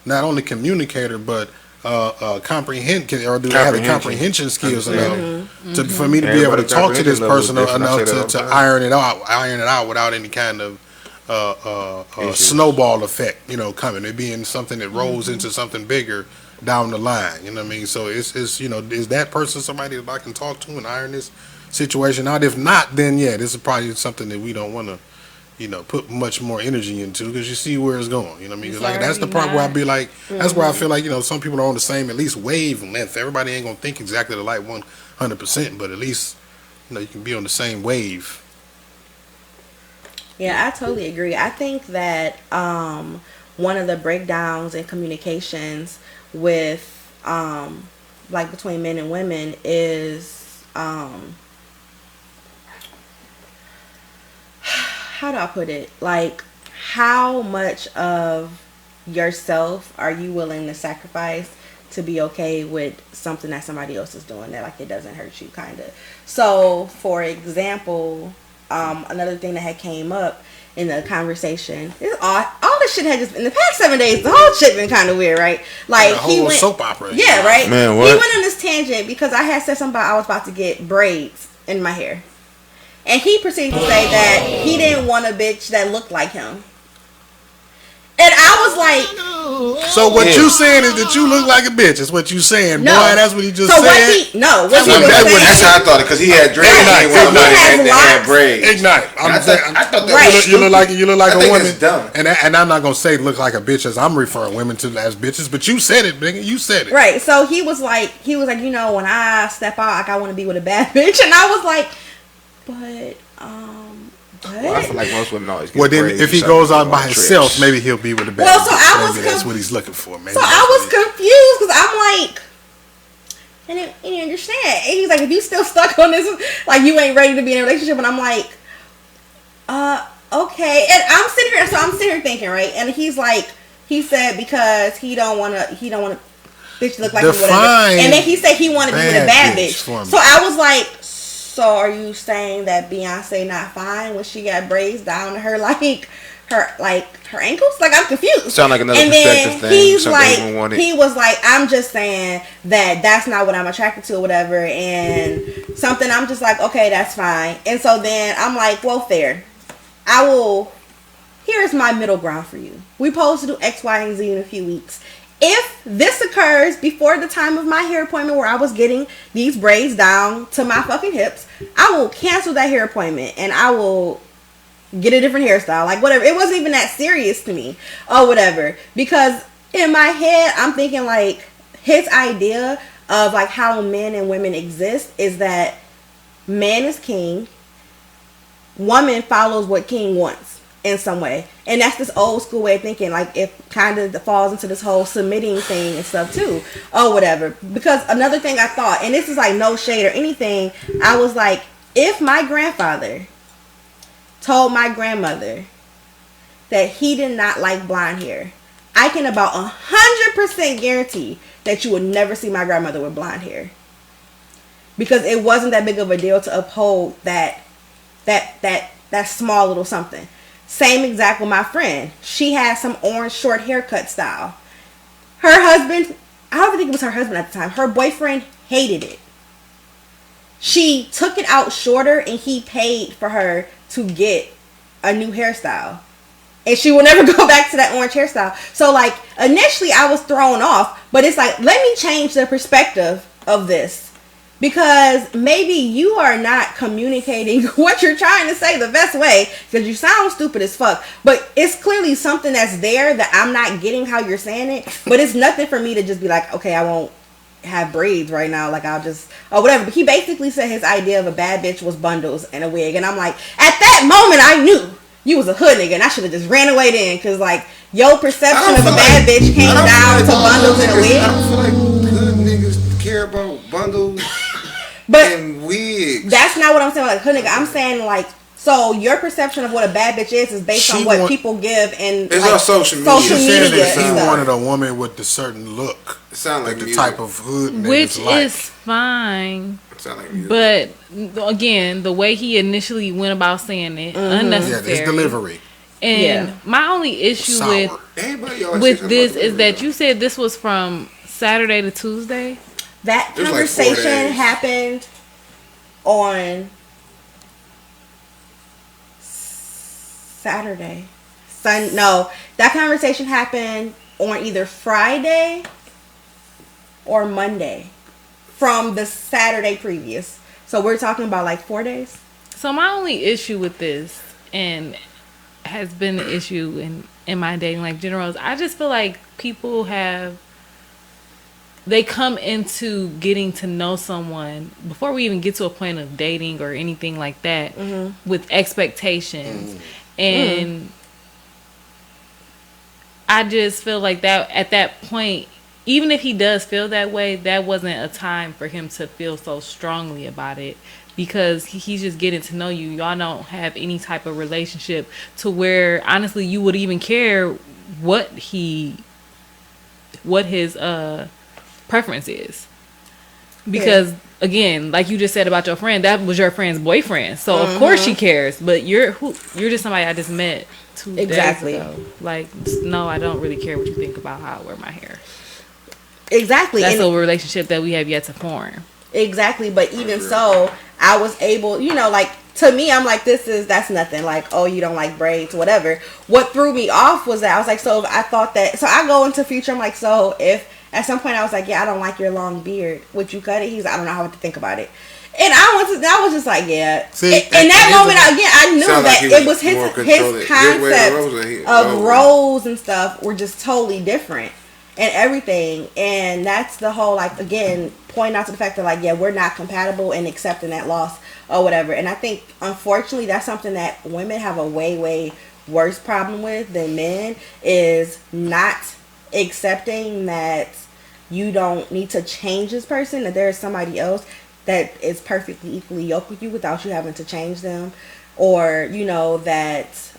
not only communicator, but comprehend, or do they have the comprehension skills enough for me to be able to talk to this person enough to iron it out without any kind of snowball effect, coming. It being something that rolls into something bigger down the line. You know what I mean? So it's is that person somebody that I can talk to and iron this situation out? If not, then yeah, this is probably something that we don't want to, put much more energy into, because you see where it's going. You know what I mean? 'Cause like that's the part where I be like, that's where I feel like some people are on the same at least wavelength. Everybody ain't gonna think exactly like 100%, but at least you can be on the same wave. Yeah, I totally agree. I think that one of the breakdowns in communications with like between men and women is how do I put it? Like, how much of yourself are you willing to sacrifice to be okay with something that somebody else is doing that, like, it doesn't hurt you, kind of. So, for example, another thing that had came up in the conversation, all this shit had just, in the past 7 days, the whole shit been kind of weird, right? Like, the whole soap opera. Yeah, right? Man, what? He went on this tangent because I had said something about I was about to get braids in my hair. And he proceeded to say that he didn't want a bitch that looked like him. And I was like... So what you saying is that you look like a bitch. Is what you saying, no. Boy, that's what he just said. What he was saying. That's how I thought it, because he had dreads and had braids. Ignite. I thought that right. You look like a woman. It's dumb. And I'm not gonna say look like a bitch as I'm referring women to as bitches, but you said it, nigga. You said it. Right. So he was like, when I step out, like, I want to be with a bad bitch, and I was like, but well, I feel like most women always get well, then braids if he goes out by himself, maybe he'll be with a bad bitch. So I was maybe that's what he's looking for. Maybe so I was confused because I'm like, and you understand? And he's like, if you still stuck on this, like, you ain't ready to be in a relationship, and I'm like, okay. And I'm sitting here thinking, right? And he's like, he said because he don't want to bitch look like me, whatever. And then he said he wanted to be with a bad bitch. So I was like, so are you saying that Beyonce not fine when she got braids down to her her ankles? Like, I'm confused. Sound like another perspective thing. He's like, he was like, I'm just saying that that's not what I'm attracted to or whatever, and something I'm just like, okay, that's fine. And so then I'm like, well, fair. Here's my middle ground for you. We supposed to do X, Y, and Z in a few weeks. If this occurs before the time of my hair appointment where I was getting these braids down to my fucking hips, I will cancel that hair appointment and I will get a different hairstyle. Like, whatever. It wasn't even that serious to me or whatever. Because in my head, I'm thinking, like, his idea of, like, how men and women exist is that man is king, woman follows what king wants in some way. And that's this old school way of thinking. Like, it kind of falls into this whole submitting thing and stuff too, or whatever. Because another thing I thought, and this is like no shade or anything, I was like, if my grandfather told my grandmother that he did not like blonde hair, I can about 100% guarantee that you would never see my grandmother with blonde hair, because it wasn't that big of a deal to uphold that small little something. Same exact with my friend. She had some orange short haircut style. Her husband, I don't think it was her husband at the time, her boyfriend hated it. She took it out shorter and he paid for her to get a new hairstyle. And she will never go back to that orange hairstyle. So, like, initially I was thrown off, but it's like, let me change the perspective of this. Because maybe you are not communicating what you're trying to say the best way, because you sound stupid as fuck. But it's clearly something that's there that I'm not getting how you're saying it. But it's nothing for me to just be like, okay, I won't have braids right now. Like, I'll just, or whatever. But he basically said his idea of a bad bitch was bundles and a wig. And I'm like, at that moment, I knew you was a hood nigga. And I should have just ran away then. Because, like, your perception of a bad bitch came down to bundles and a wig. I don't feel like hood niggas care about bundles. But and wigs. That's not what I'm saying. Like, hood nigga, I'm saying, like, so your perception of what a bad bitch is based on what people give and it's like, on social media. Social media. He wanted a woman with the certain look. It sounds like the type of hood niggas which like. is fine. Sound like music. But again, the way he initially went about saying it, unnecessary. Yeah, his delivery. And my only issue Sour. with this is that you said this was from Saturday to Tuesday. That It was like 4 conversation days. happened on Saturday. No, that conversation happened on either Friday or Monday from the Saturday previous. So we're talking about like 4 days. So my only issue with this, and has been the issue in my dating life general, is I just feel like people they come into getting to know someone before we even get to a point of dating or anything like that with expectations. And I just feel like that at that point, even if he does feel that way, that wasn't a time for him to feel so strongly about it, because he's just getting to know you. Y'all don't have any type of relationship to where honestly you would even care what his preference is. Because again, like you just said about your friend, that was your friend's boyfriend, so of course she cares. But you're just somebody I just met 2 days ago. Like, no, I don't really care what you think about how I wear my hair. Exactly. That's a relationship that we have yet to form. Exactly. But even so, I was able, like, to me, I'm like, that's nothing. Like, oh, you don't like braids, whatever. What threw me off was that I was like, so I thought that, so I go into future, I'm like, so if at some point I was like, yeah, I don't like your long beard, would you cut it? He's like, I don't know how to think about it. And I was just like, yeah. See, in that moment, again, I knew Sound that like it was his concept of roles and stuff were just totally different and everything. And that's the whole, like, again, pointing out to the fact that, like, yeah, we're not compatible and accepting that loss or whatever. And I think, unfortunately, that's something that women have a way, way worse problem with than men, is not accepting that you don't need to change this person, that there is somebody else that is perfectly equally yoked with you without you having to change them, or that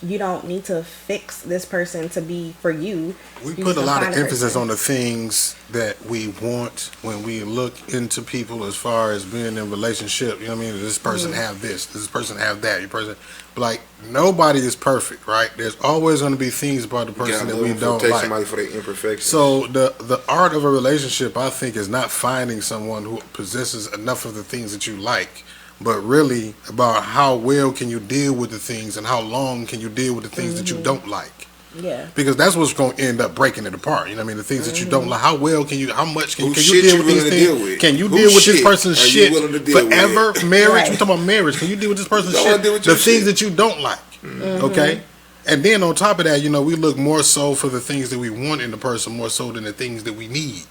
you don't need to fix this person to be for you. We You put a can lot of find emphasis person. on the things that we want when we look into people as far as being in a relationship. You know what I mean? Does this person have this? Does this person have that? Your person, like, nobody is perfect, right? There's always going to be things about the person that we don't take like. somebody for their imperfections. So the art of a relationship, I think, is not finding someone who possesses enough of the things that you like, but really about how well can you deal with the things and how long can you deal with the things that you don't like. Yeah. Because that's what's going to end up breaking it apart. You know what I mean? The things that you don't like. How well can you? How much can you Whose deal shit with you these willing to things? deal with? Can you Whose deal with this shit person's are you shit willing to deal forever? with? Marriage. Right. We talking about marriage. Can you deal with this person's Don't wanna shit? deal with The your things shit. that you don't like. Okay. And then on top of that, we look more so for the things that we want in the person more so than the things that we need.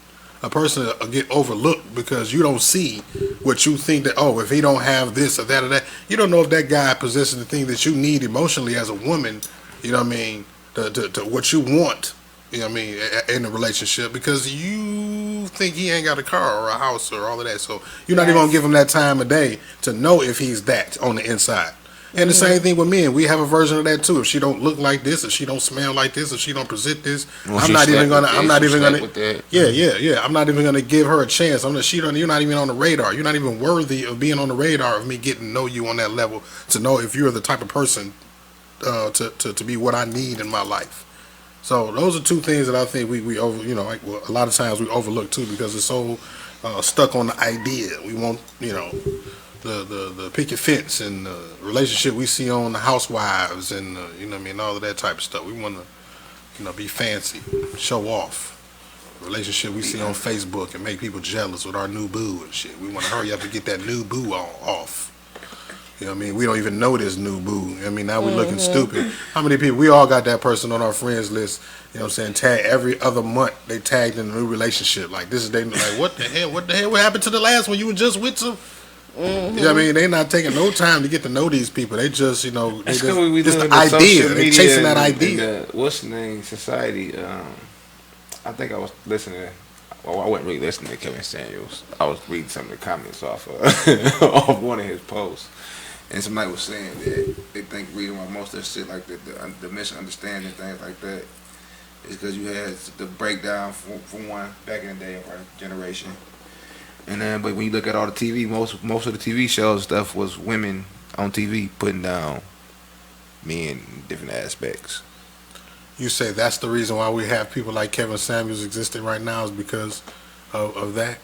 A person will get overlooked because you don't see what you think that, oh, if he don't have this or that or that, you don't know if that guy possesses the thing that you need emotionally as a woman, you know what I mean, to what you want, you know what I mean, in a relationship, because you think he ain't got a car or a house or all of that. So you're not even going to give him that time of day to know if he's that on the inside. And the same thing with men. We have a version of that too. If she don't look like this, if she don't smell like this, if she don't present this, I'm not even gonna. I'm not even gonna. Yeah. I'm not even gonna give her a chance. You're not even on the radar. You're not even worthy of being on the radar of me getting to know you on that level to know if you're the type of person to be what I need in my life. So those are two things that I think we over. A lot of times we overlook too because it's so stuck on the idea. We want the picket fence and the relationship we see on the Housewives and all of that type of stuff. We want to be fancy, show off. Relationship we see on Facebook and make people jealous with our new boo and shit. We want to hurry up and get that new boo off. You know what I mean? We don't even know this new boo. I mean, now we're looking stupid. How many people? We all got that person on our friends list. You know what I'm saying? Tag every other month. They tagged in a new relationship. Like this is like what the hell? What the hell? What happened to the last one you were just with some? You know what I mean? They're not taking no time to get to know these people. They just, they just the idea. They're chasing that idea. What's the name? Society. I think I was listening. Well, I wasn't really listening to Kevin Samuels. I was reading some of the comments off off one of his posts. And somebody was saying that they think reading about most of that shit, like the misunderstanding, things like that, is because you had the breakdown for one back in the day of our generation. And then, but when you look at all the TV, most of the TV shows stuff was women on TV putting down men in different aspects. You say that's the reason why we have people like Kevin Samuels existing right now is because of that.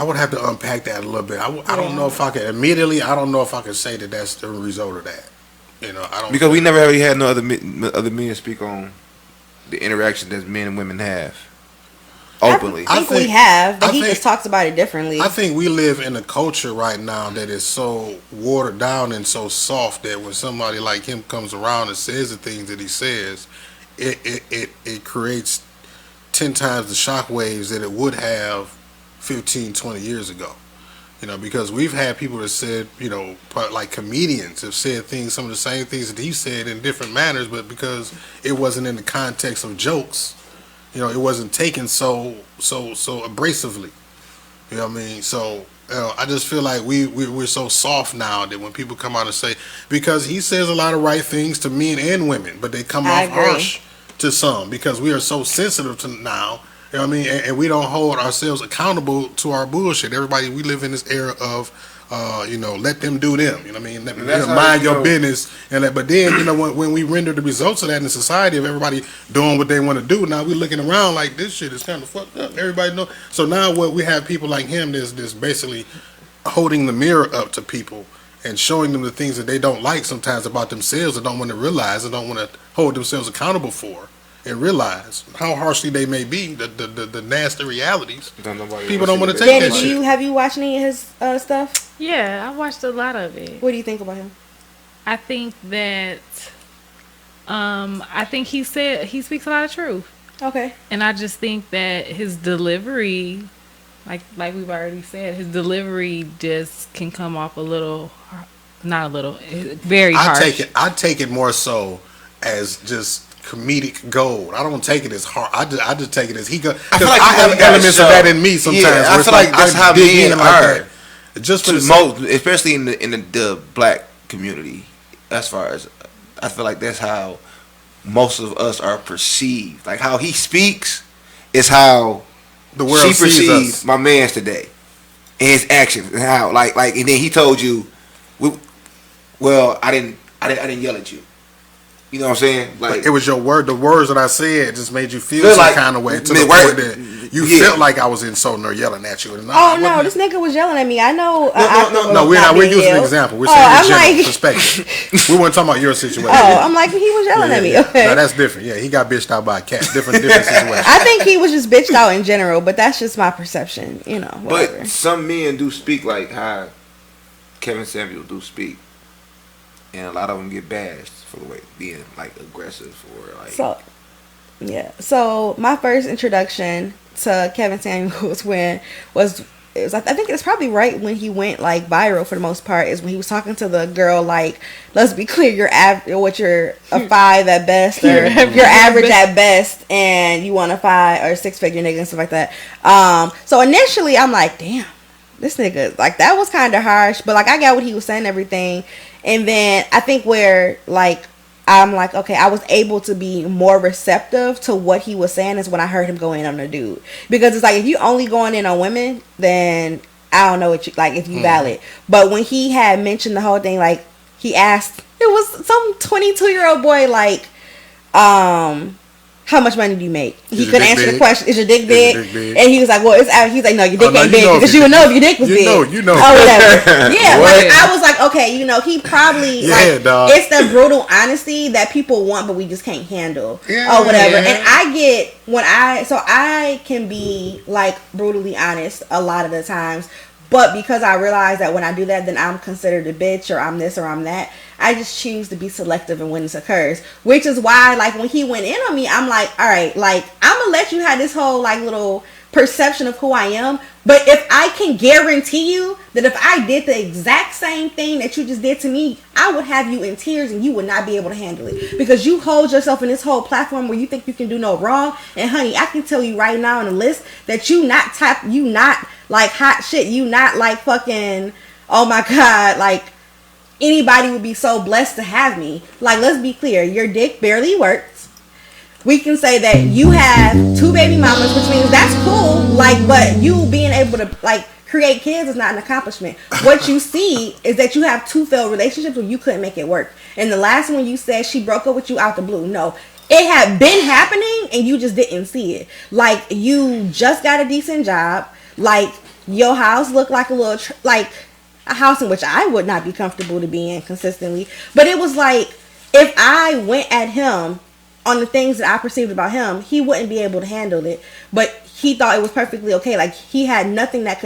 I would have to unpack that a little bit. I don't know if I can immediately. I don't know if I can say that that's the result of that. You know, I don't, because we never really had no other men speak on the interaction that men and women have openly. I think we have, but he just talks about it differently. I think we live in a culture right now that is so watered down and so soft that when somebody like him comes around and says the things that he says, it creates 10 times the shockwaves that it would have 15, 20 years ago. You know, because we've had people that said, you know, like comedians have said things, some of the same things that he said in different manners, but because it wasn't in the context of jokes, you know, it wasn't taken so abrasively. You know what I mean? So, you know, I just feel like we're so soft now that when people come out and say, because he says a lot of right things to men and women, but they come off harsh to some because we are so sensitive to now. You know what I mean? And we don't hold ourselves accountable to our bullshit. Everybody, we live in this era of, you know, let them do them. You know what I mean? Mind your business. But then, you know, when we render the results of that in society of everybody doing what they want to do, now we're looking around like this shit is kind of fucked up. Everybody know. So now what we have people like him that's basically holding the mirror up to people and showing them the things that they don't like sometimes about themselves and don't want to realize and don't want to hold themselves accountable for. And realize how harshly they may be, the nasty realities. People don't want to take that shit. Have you watched any of his stuff? Yeah, I watched a lot of it. What do you think about him? I think that I think he speaks a lot of truth. Okay. And I just think that his delivery, like we've already said, his delivery just can come off a little, not a little, very harsh. I take it more so as just comedic gold. I don't take it as hard. I just take it as he got. I have elements of that in me sometimes. Yeah, I feel like that's how men are. Just for especially in the black community, as far as I feel like that's how most of us are perceived. Like how he speaks is how the world she perceives us. My man's today, and his actions, and how like, and then he told you, well, I didn't yell at you. You know what I'm saying? Like it was your word. The words that I said just made you feel some kind of way to the point that you felt like I was insulting or yelling at you. No, this nigga was yelling at me. I know. No, we're using an example. We're saying in general perspective. We weren't talking about your situation. I'm like, he was yelling at me. Okay, no, that's different. Yeah, he got bitched out by a cat. Different situation. I think he was just bitched out in general, but that's just my perception. You know, whatever. But some men do speak like how Kevin Samuels do speak, and a lot of them get bashed for the way being like aggressive or like. So my first introduction to Kevin Samuels I think it's probably right when he went like viral for the most part is when he was talking to the girl like, let's be clear, you're a 5 at best or you're average at best and you want a 5 or 6-figure nigga and stuff like that. So initially I'm like, damn, this nigga, like that was kind of harsh, but like I got what he was saying and everything. And then I think where like I'm like, okay, I was able to be more receptive to what he was saying is when I heard him go in on the dude. Because it's like, if you only going in on women, then I don't know what you, like, if you valid. But when he had mentioned the whole thing, like, he asked, it was some 22-year-old boy, like, how much money do you make? He couldn't answer the question. Is your dick big? And he was like, well, it's out. He's like, no, your dick ain't big because you would know if your dick was big. You know. Oh, whatever. Yeah, like, I was like, okay, you know, he probably, dog. It's the brutal honesty that people want, but we just can't handle or whatever. And I get I can be like brutally honest a lot of the times. But because I realize that when I do that, then I'm considered a bitch or I'm this or I'm that. I just choose to be selective in when this occurs. Which is why, like, when he went in on me, I'm like, all right, like, I'm going to let you have this whole, like, little perception of who I am. But if I can guarantee you that if I did the exact same thing that you just did to me, I would have you in tears and you would not be able to handle it. Because you hold yourself in this whole platform where you think you can do no wrong. And honey, I can tell you right now on the list that you not like hot shit. You not like fucking, oh my God, like anybody would be so blessed to have me. Like, let's be clear. Your dick barely works. we can say that you have 2 baby mamas, which means that's cool. Like, but you being able to like create kids is not an accomplishment. What you see is that you have 2 failed relationships where you couldn't make it work. And the last one you said she broke up with you out the blue. No, it had been happening and you just didn't see it. Like, you just got a decent job. Like, your house looked like a little like a house in which I would not be comfortable to be in consistently. But it was like, if I went at him on the things that I perceived about him, he wouldn't be able to handle it. But he thought it was perfectly okay. Like, he had nothing that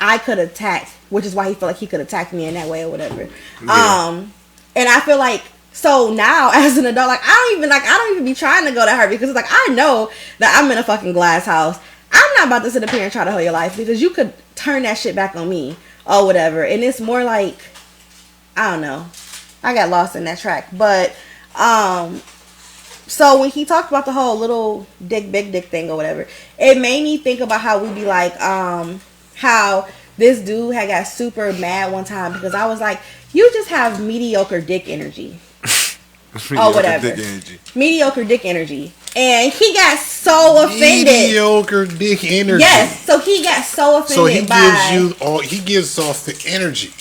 I could attack, which is why he felt like he could attack me in that way or whatever. Yeah. And I feel like, so now as an adult, like, I don't even be trying to go to her, because it's like, I know that I'm in a fucking glass house. I'm not about to sit up here and try to hold your life, because you could turn that shit back on me or whatever. And it's more like, I don't know. I got lost in that track. But, so when he talked about the whole little dick, big dick thing or whatever, it made me think about how we be like, how this dude had got super mad one time because I was like, you just have mediocre dick energy. Or whatever. Mediocre dick energy. And he got so offended. Mediocre dick energy. Yes. So he got so offended he gives off the energy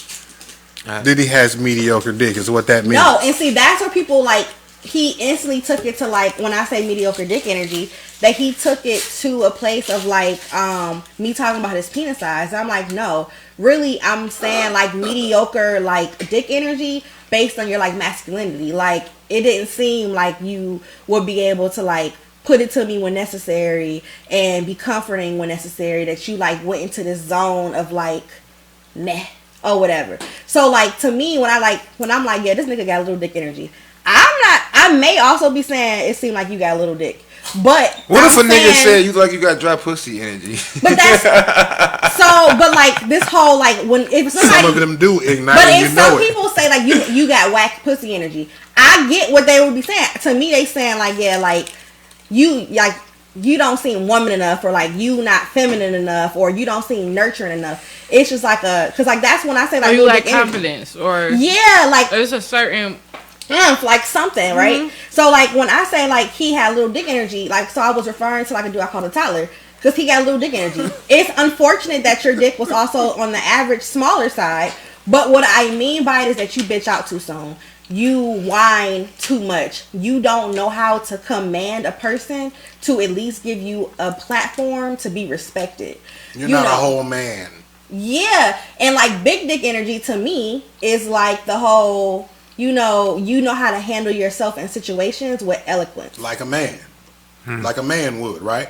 that he has mediocre dick, is what that means. No, and see, that's where people like, he instantly took it to like, when I say mediocre dick energy, that he took it to a place of like me talking about his penis size. I'm like, no, really, I'm saying like mediocre like dick energy based on your like masculinity. Like, it didn't seem like you would be able to like put it to me when necessary and be comforting when necessary, that you like went into this zone of like meh or whatever. So like, to me, when I'm like, yeah, this nigga got a little dick energy, I may also be saying it seemed like you got a little dick. But what if a nigga said you like you got dry pussy energy? But that's so. But like this whole like, when if somebody, some of them do ignite. But if some people say like you got whack pussy energy, I get what they would be saying. To me, they saying like, yeah, like you don't seem woman enough, or like you not feminine enough, or you don't seem nurturing enough. It's just like because like that's when I say like, or you like confidence energy. Or yeah, like there's a certain like something, right? Mm-hmm. So like when I say like he had little dick energy, like, so I was referring to like a dude I called a toddler, because he got a little dick energy. It's unfortunate that your dick was also on the average smaller side, but what I mean by it is that you bitch out too soon. You whine too much. You don't know how to command a person to at least give you a platform to be respected. You're not a whole man. Yeah, and like big dick energy to me is like the whole, you know how to handle yourself in situations with eloquence. Like a man. Like a man would, right?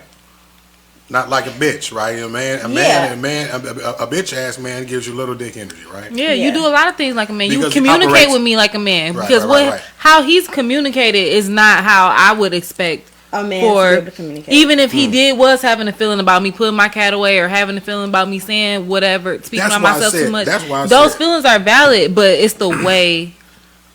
Not like a bitch, right? A bitch ass man gives you little dick energy, right? Yeah, you do a lot of things like a man. You communicate with me like a man, because how he's communicated is not how I would expect a man to be able to communicate. Even if he was having a feeling about me putting my cat away, or having a feeling about me saying whatever, speaking about myself too much. Those feelings are valid, but it's the way.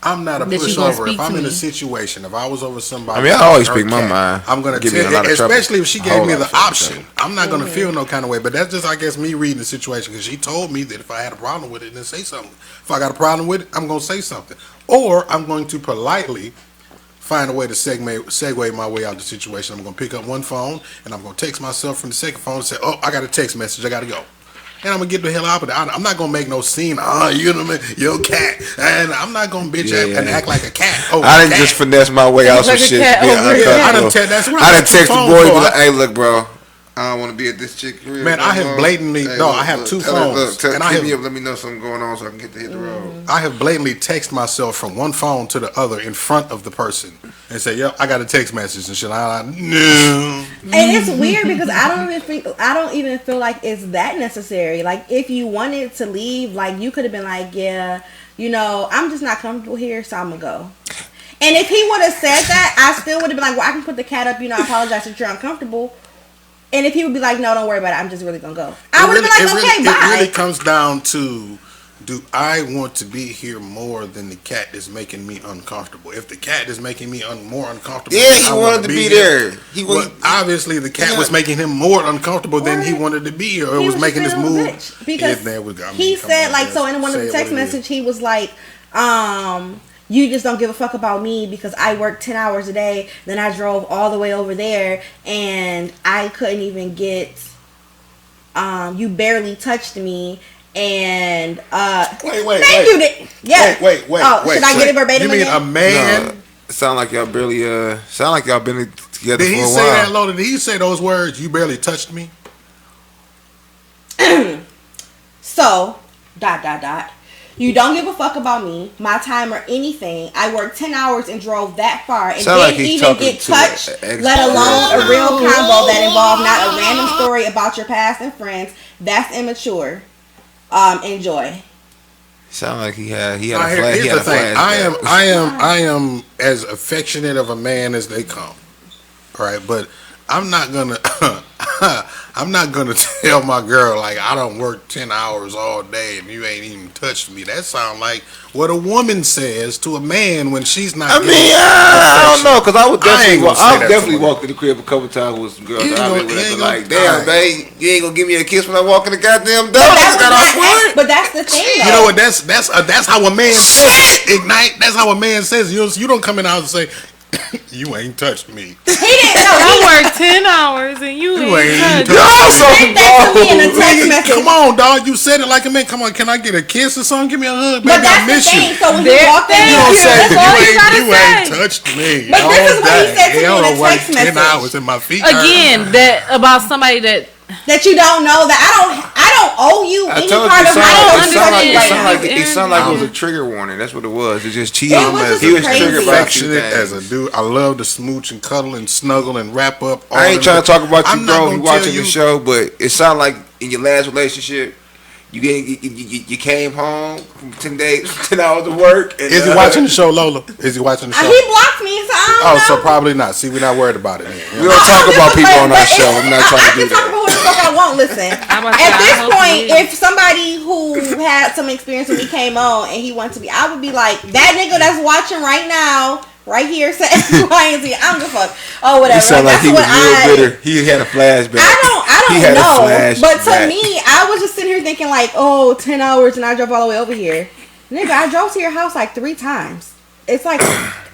I'm not a pushover. If I'm in a situation, if I was over somebody, I mean, I always speak my mind. I'm gonna tell you, especially if she gave me the option. I'm not gonna feel no kind of way. But that's just, I guess, me reading the situation, because she told me that if I had a problem with it, then say something. If I got a problem with it, I'm gonna say something, or I'm going to politely find a way to segue my way out of the situation. I'm gonna pick up one phone and I'm gonna text myself from the second phone and say, "Oh, I got a text message. I gotta go." And I'm gonna get the hell out of it. I'm not gonna make no scene. You know what I mean? Your cat. And I'm not gonna bitch and act like a cat. Oh, I didn't just finesse my way out some shit. I done text the boy, be like, "Hey, look, bro, I don't want to be at this chick crib." Man, I have blatantly I have two phones. And I have, let me know something going on so I can get to hit the road. I have blatantly texted myself from one phone to the other in front of the person and say, "Yo, I got a text message and shit." No. And it's weird because I don't even feel like it's that necessary. Like, if you wanted to leave, like, you could have been like, "Yeah, I'm just not comfortable here, so I'm gonna go." And if he would have said that, I still would have been like, "Well, I can put the cat up. I apologize if you're uncomfortable." And if he would be like, "No, don't worry about it. I'm just really gonna go," I would have been like, "Okay, bye." It really comes down to, do I want to be here more than the cat is making me uncomfortable? If the cat is making me more uncomfortable, he wanted to be there. Obviously, the cat was making him more uncomfortable than he wanted to be here, or was making his move. Because he said, like, so in one of the text messages, he was like, you just don't give a fuck about me because I worked 10 hours a day. Then I drove all the way over there and I couldn't even get, you barely touched me. And, Wait. Yeah. Wait. Oh, should I get it verbatim You mean again? a man? No, it sound like y'all barely sound like y'all been together Did for he a say while. that, Lola? Did he say those words? You barely touched me. So, ... You don't give a fuck about me, my time, or anything. I worked 10 hours and drove that far and Sound like didn't he's even talking get to touched, an let ex- alone a real combo that involved not a random story about your past and friends. That's immature. Enjoy. Sound like he had a Now, flash. here's He had the a thing. flashback. I am as affectionate of a man as they come. Right, but I'm not gonna tell my girl like I don't work 10 hours all day and you ain't even touched me. That sound like what a woman says to a man when she's not. I mean, I don't know, cause I would definitely walk. walk to the crib a couple times with some girls. You That I ain't been with, gonna- but like, you damn, ain't babe, you ain't gonna give me a kiss when I walk in the goddamn door. But, I just got off work. but that's the thing, though. You know what? That's how a man says. Ignite. That's how a man says. You don't come in the house and say, "You ain't touched me." He didn't know. I worked 10 hours and you ain't touched. Y'all so Sent that to me in a text Nigga, message. come on, dog. You said it like a man. Come on, can I get a kiss or something? Give me a hug, But baby. I that's the miss thing. you. So when he There- walked in, You don't say That's all he's trying to you ain't say. touched me. But this is all what he day. said to me Hell, in a I worked text 10 message. hours and my feet hurt. Again, that about somebody that that you don't know that I don't owe you I any told part you, of my understand. it sounded like it was a trigger warning. That's what it was. It's just cheating. It was just He was crazy. triggered by a few Affectionate as things. a dude. I love to smooch and cuddle and snuggle and wrap up. I ain't trying to talk about you, I'm not bro. gonna You watching tell the you- show, but it sounded like in your last relationship, you came home from 10 hours of work. And, Is he watching the show, Lola? Is he watching the show? He blocked me, so I don't know. So probably not. See, we're not worried about it. We don't talk about people on our show. I'm not trying I to do can talk that. about who the fuck I want. Listen, I'm about to say, at I this hope point, he is. if somebody who had some experience when we came on and he wanted to be, I would be like, that nigga that's watching right now, right here, say X, Y, and Z. I don't give a fuck. Oh, whatever. He sounded like that's he was what real bitter. He had a flashback. I He don't had a know. flashback. But to me, I was just sitting here thinking like, oh, 10 hours and I drove all the way over here. Nigga, I drove to your house like 3 times. It's like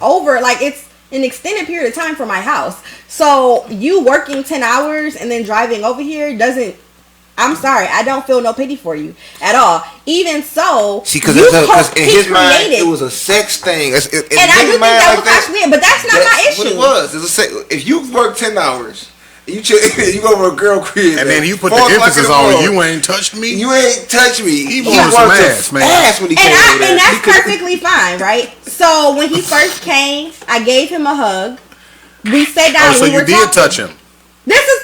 over, like it's an extended period of time for my house. So you working 10 hours and then driving over here doesn't, I'm sorry, I don't feel no pity for you at all. Even so, See, because in he his mind, created- it was a sex thing. and I do think that was actually it, but that's not my That's what issue. it was. It was a sex. If you work 10 hours, you go over a girl crib, And then he put 4 the o'clock emphasis in the on morning, you ain't touched me. You ain't touch me. He wanted some worked ass, man. Ass when he came over there. And that's He could- perfectly fine, right? So when he first came, I gave him a hug. We sat down. Oh, so we you were did talking. touch him.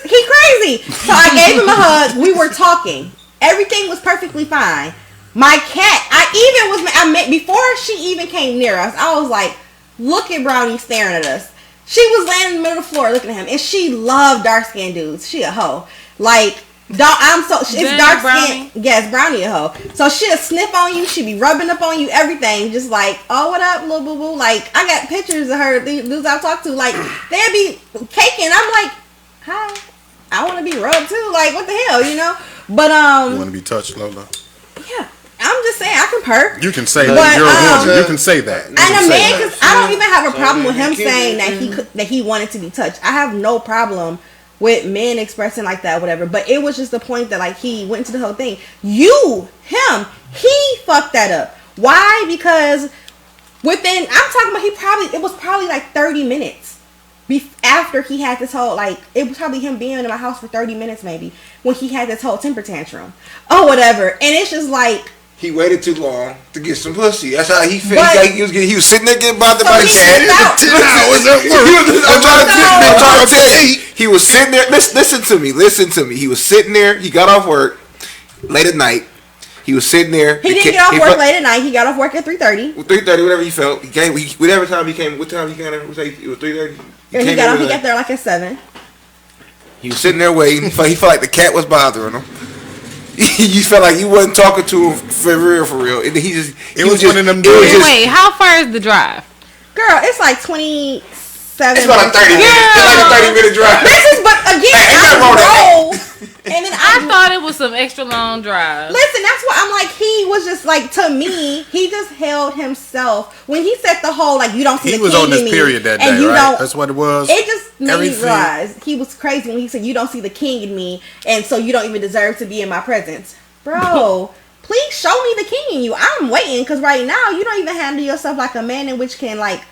He crazy. So I gave him a hug. We were talking. Everything was perfectly fine. My cat, I met before she even came near us. I was like, look at Brownie staring at us. She was laying in the middle of the floor looking at him, and she loved dark skinned dudes. She a hoe. Like, it's dark skin. Yes, Brownie a hoe. So she'll sniff on you. She be rubbing up on you. Everything, just like, oh, what up, little boo boo. Like, I got pictures of her. The dudes I talk to, like, they'd be caking. I'm like, hi. I want to be rubbed too. Like, what the hell, you know? But You want to be touched, Lola? yeah. I'm just saying I can perk. You can say But, that. You're a woman. You can say that. And You can a say man, that. because I don't even have a problem with him saying that he wanted to be touched. I have no problem with men expressing like that, whatever. But it was just the point that like he went into the whole thing. He fucked that up. Why? Because within, I'm talking about, it was probably like 30 minutes after he had this whole, like, it was probably him being in my house for 30 minutes maybe when he had this whole temper tantrum or whatever. And it's just like, He waited too long to get some pussy. That's how he felt. But- He was sitting there getting bothered So by he his slipped out. 10 hours at work. I'm trying to tell you. So- He was sitting there. Listen to me. He was sitting there. He got off work late at night. He was sitting there. he didn't get off work late at night. He got off work at 3:30. 3:30, whatever he felt. He came. Whatever time he came. What time he came? It was 3:30. And he got there like at 7. He was sitting there waiting. He felt like the cat was bothering him. You felt like you wasn't talking to him for real. And he just. It was one of them days. Wait, how far is the drive? Girl, it's like 27. It's about a 30 minute. It's like a 30-minute drive. This is, but again, Hey, ain't I nothing wrong with that. drove. And then I thought it was some extra long drive. Listen, that's what I'm like. He was just like, to me, he just held himself when he said the whole like, you don't see He the was king on this in me, period that and day, you right? don't. That's what it was. It just made me Everything- realize he was crazy when he said, you don't see the king in me, and so you don't even deserve to be in my presence, bro. Please show me the king in you. I'm waiting because right now you don't even handle yourself like a man in which can like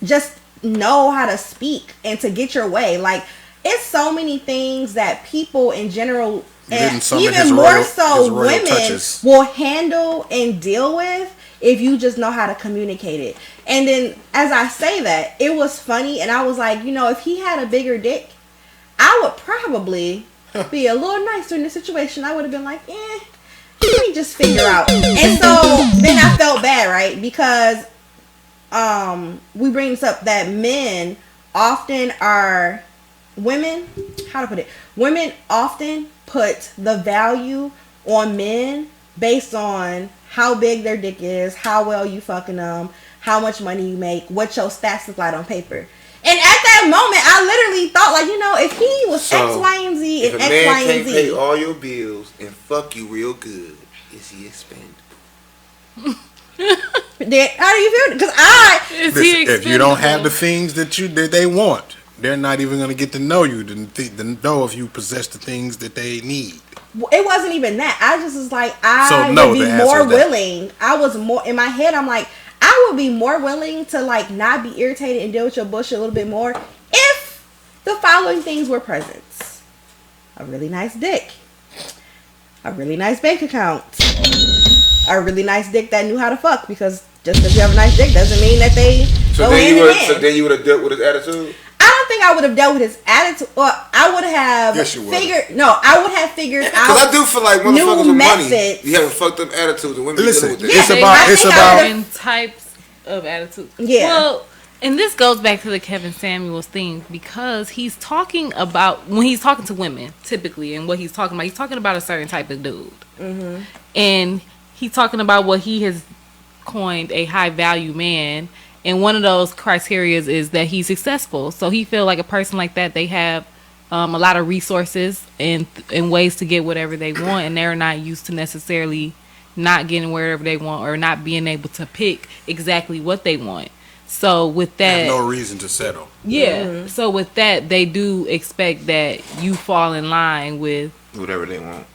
just know how to speak and to get your way. Like, it's so many things that people in general, and even more so women, will handle and deal with if you just know how to communicate it. And then as I say that, it was funny, and I was like, you know, if he had a bigger dick, I would probably be a little nicer in the situation. I would have been like, let me just figure out. And so then I felt bad, right? Because we bring this up that men often are women. How to put it? Women often put the value on men based on how big their dick is, how well you fucking them, how much money you make, what your stats look like on paper. And at that moment, I literally thought, like, you know, if he was X, Y, and Z, and X, Y, and Z. If a man can't pay all your bills and fuck you real good, is he expendable? How do you feel? Because if you don't have the things that they want, they're not even going to get to know you to know if you possess the things that they need. It wasn't even that. I just was like, I would be more willing. I was more in my head. I'm like, I would be more willing to like not be irritated and deal with your bullshit a little bit more if the following things were present: a really nice dick, a really nice bank account, a really nice dick that knew how to fuck. Because just because you have a nice dick doesn't mean that they go hand in hand. So then you would have dealt with his attitude? I don't think I would have dealt with his attitude. Or I would have figured. No, I would have figured out. Because I do feel like motherfuckers with money, methods. you have a fucked up attitude, and women Listen, deal with that. it's about different types of attitude. Yeah. Well, and this goes back to the Kevin Samuels thing, because he's talking about, when he's talking to women, typically, and what he's talking about a certain type of dude. Mm-hmm. And he's talking about what he has coined a high value man. And one of those criteria is that he's successful. So he feel like a person like that, they have a lot of resources and ways to get whatever they want, and they're not used to necessarily not getting wherever they want or not being able to pick exactly what they want. So with that, they have no reason to settle. Yeah. Mm-hmm. So with that, they do expect that you fall in line with whatever they want.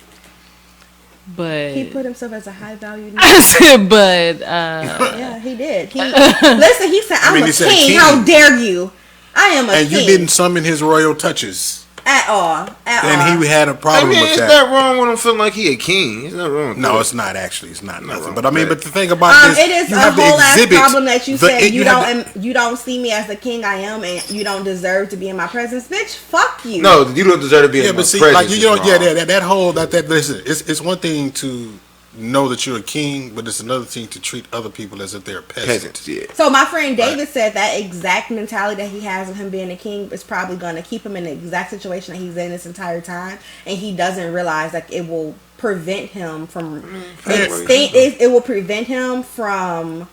But he put himself as a high value. But yeah, he did. Listen, he said, "I'm a king. How dare you? I am a king." And you didn't summon his royal touches at all. And he had a problem with that. It's not wrong with him feeling like he a king. It's not wrong. No, it's not actually. It's not nothing. But I mean, but the thing about this, it is you a have to whole ass exhibit problem that you said you don't see me as the king I am, and you don't deserve to be in my presence, bitch. Fuck you. No, you don't deserve to be in my presence. Yeah, but see, like that whole that listen, it's one thing to know that you're a king, but it's another thing to treat other people as if they're peasants. Yeah. So my friend David said that exact mentality that he has of him being a king is probably going to keep him in the exact situation that he's in this entire time, and he doesn't realize that it will prevent him from it will prevent him from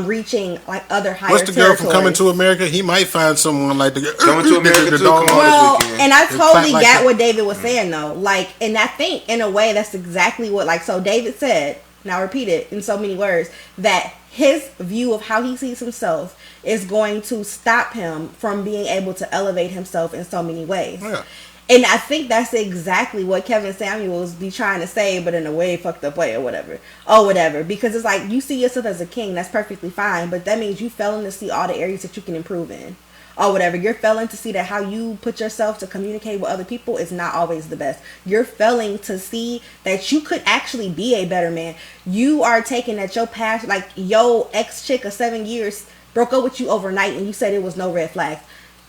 reaching like other higher What's the girl from Coming to America? He might find someone like the Coming to America. Well, and I totally got what David was saying though. Like, and I think in a way that's exactly what, like, so David said, now repeat it in so many words, that his view of how he sees himself is going to stop him from being able to elevate himself in so many ways. Yeah. And I think that's exactly what Kevin Samuels be trying to say, but in a way fucked up way or whatever. Because it's like, you see yourself as a king, that's perfectly fine, but that means you failing to see all the areas that you can improve in. Or whatever. You're failing to see that how you put yourself to communicate with other people is not always the best. You're failing to see that you could actually be a better man. You are taking that your past, like your ex-chick of 7 years broke up with you overnight and you said it was no red flags.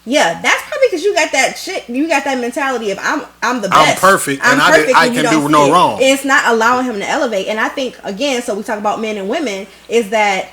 Yeah, that's probably because you got that shit. You got that mentality of I'm the best. I'm perfect, and I can do no wrong. It's not allowing him to elevate. And I think, again, so we talk about men and women, is that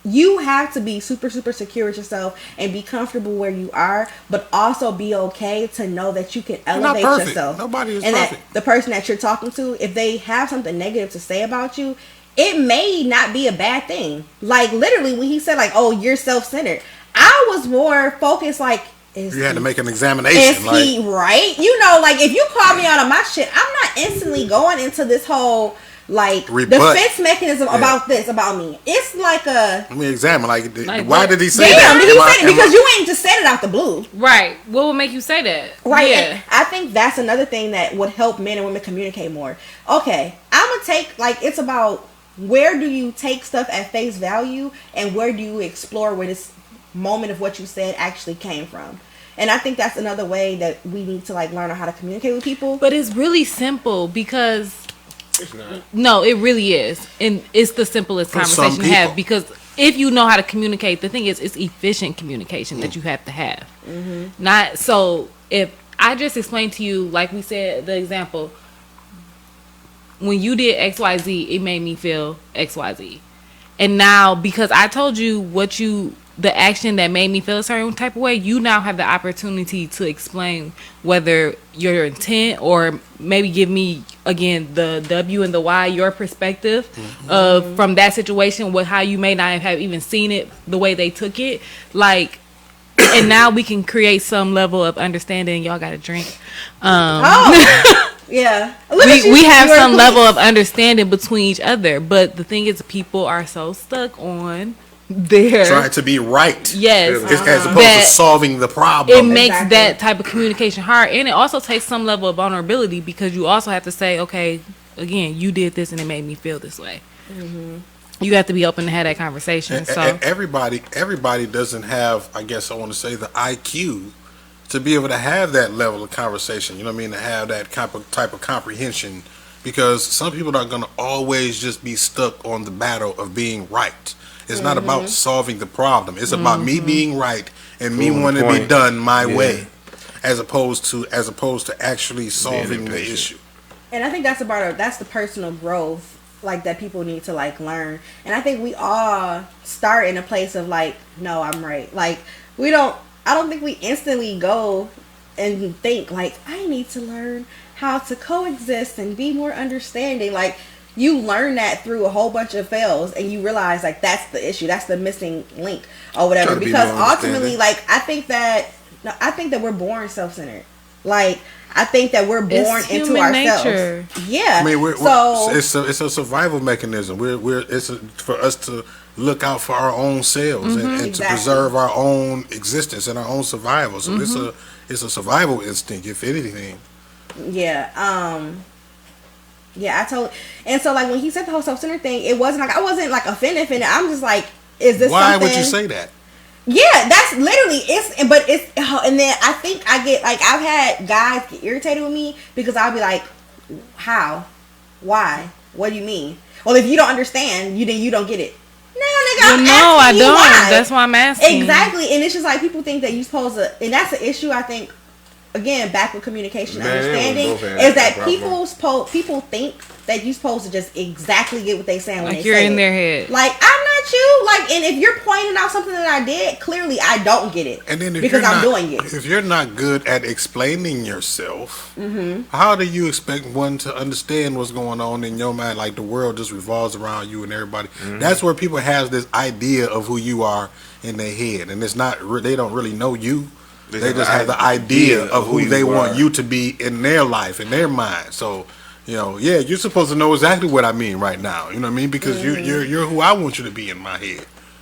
you have to be super, super secure with yourself and be comfortable where you are, but also be okay to know that you can elevate yourself. Nobody is and perfect. That the person that you're talking to, if they have something negative to say about you, it may not be a bad thing. Like, literally, when he said, like, oh, you're self-centered, I was more focused, like, You had to make an examination. Is he right? You know, like if you call me out on my shit, I'm not instantly going into this whole like defense mechanism about this about me. It's like a let me examine. Like why did he say damn, that? Did he say it? Because you ain't just said it out the blue, right? What would make you say that? Right. Yeah. And I think that's another thing that would help men and women communicate more. Okay, I'm gonna take like it's about where do you take stuff at face value and where do you explore where this moment of what you said actually came from. And I think that's another way that we need to like learn how to communicate with people. But it's really simple because It's not. no, it really is, and it's the simplest For conversation some to have people. because if you know how to communicate, the thing is, it's efficient communication that you have to have. Not so. If I just explained to you, like we said, the example when you did XYZ, it made me feel XYZ, and now because I told you what the action that made me feel a certain type of way, you now have the opportunity to explain whether your intent or maybe give me again the W and the Y, your perspective of from that situation, with how you may not have even seen it the way they took it, like, and now we can create some level of understanding. Y'all got a drink. Yeah. We have some level of understanding between each other, but the thing is, people are so stuck on their Trying to be right. yes, As opposed that to solving the problem. it makes Exactly. that type of communication hard, and it also takes some level of vulnerability because you also have to say, okay, again, you did this and it made me feel this way. You have to be open to have that conversation. And So everybody doesn't have, I guess I want to say, the IQ to be able to have that level of conversation. You know what I mean? To have that type of comprehension, because some people are going to always just be stuck on the battle of being right. It's not about solving the problem. It's about me being right and me wanting to be done my way, as opposed to actually solving the issue. And I think that's that's the personal growth like that people need to like learn. And I think we all start in a place of like, no, I'm right. Like I don't think we instantly go and think like I need to learn how to coexist and be more understanding. Like you learn that through a whole bunch of fails and you realize like that's the issue, that's the missing link or whatever. Try to be Because more ultimately, like I think that we're born self-centered. Like I think that we're born It's into human ourselves. nature. Yeah. I mean, so it's a survival mechanism. It's for us to look out for our own selves and to Exactly. preserve our own existence and our own survival. So it's a survival instinct, if anything. yeah. Yeah, I totally. And so like when he said the whole self-centered thing, it wasn't like I wasn't like offended. I'm just like, is this Why something? would you say that? Yeah, that's literally and then I think I get like I've had guys get irritated with me because I'll be like, how, why, what do you mean? Well, if you don't understand, then you don't get it. No, nigga, well, I'm no, asking I you don't. why. That's why I'm asking. Exactly, and it's just like people think that you're supposed to, and that's the issue. I think again, back with communication, Man, understanding both had is that that problem. people think that you're supposed to just exactly get what they saying when Like they you're say in it. their head. Like I'm not you. Like, and if you're pointing out something that I did, clearly I don't get it. And then if because you're I'm not, doing it. If you're not good at explaining yourself, how do you expect one to understand what's going on in your mind? Like the world just revolves around you and everybody. That's where people have this idea of who you are in their head, and it's not. They don't really know you. They just have the idea of who they want you to be in their life, in their mind. So, yeah, you're supposed to know exactly what I mean right now. You know what I mean? Because you're who I want you to be in my head.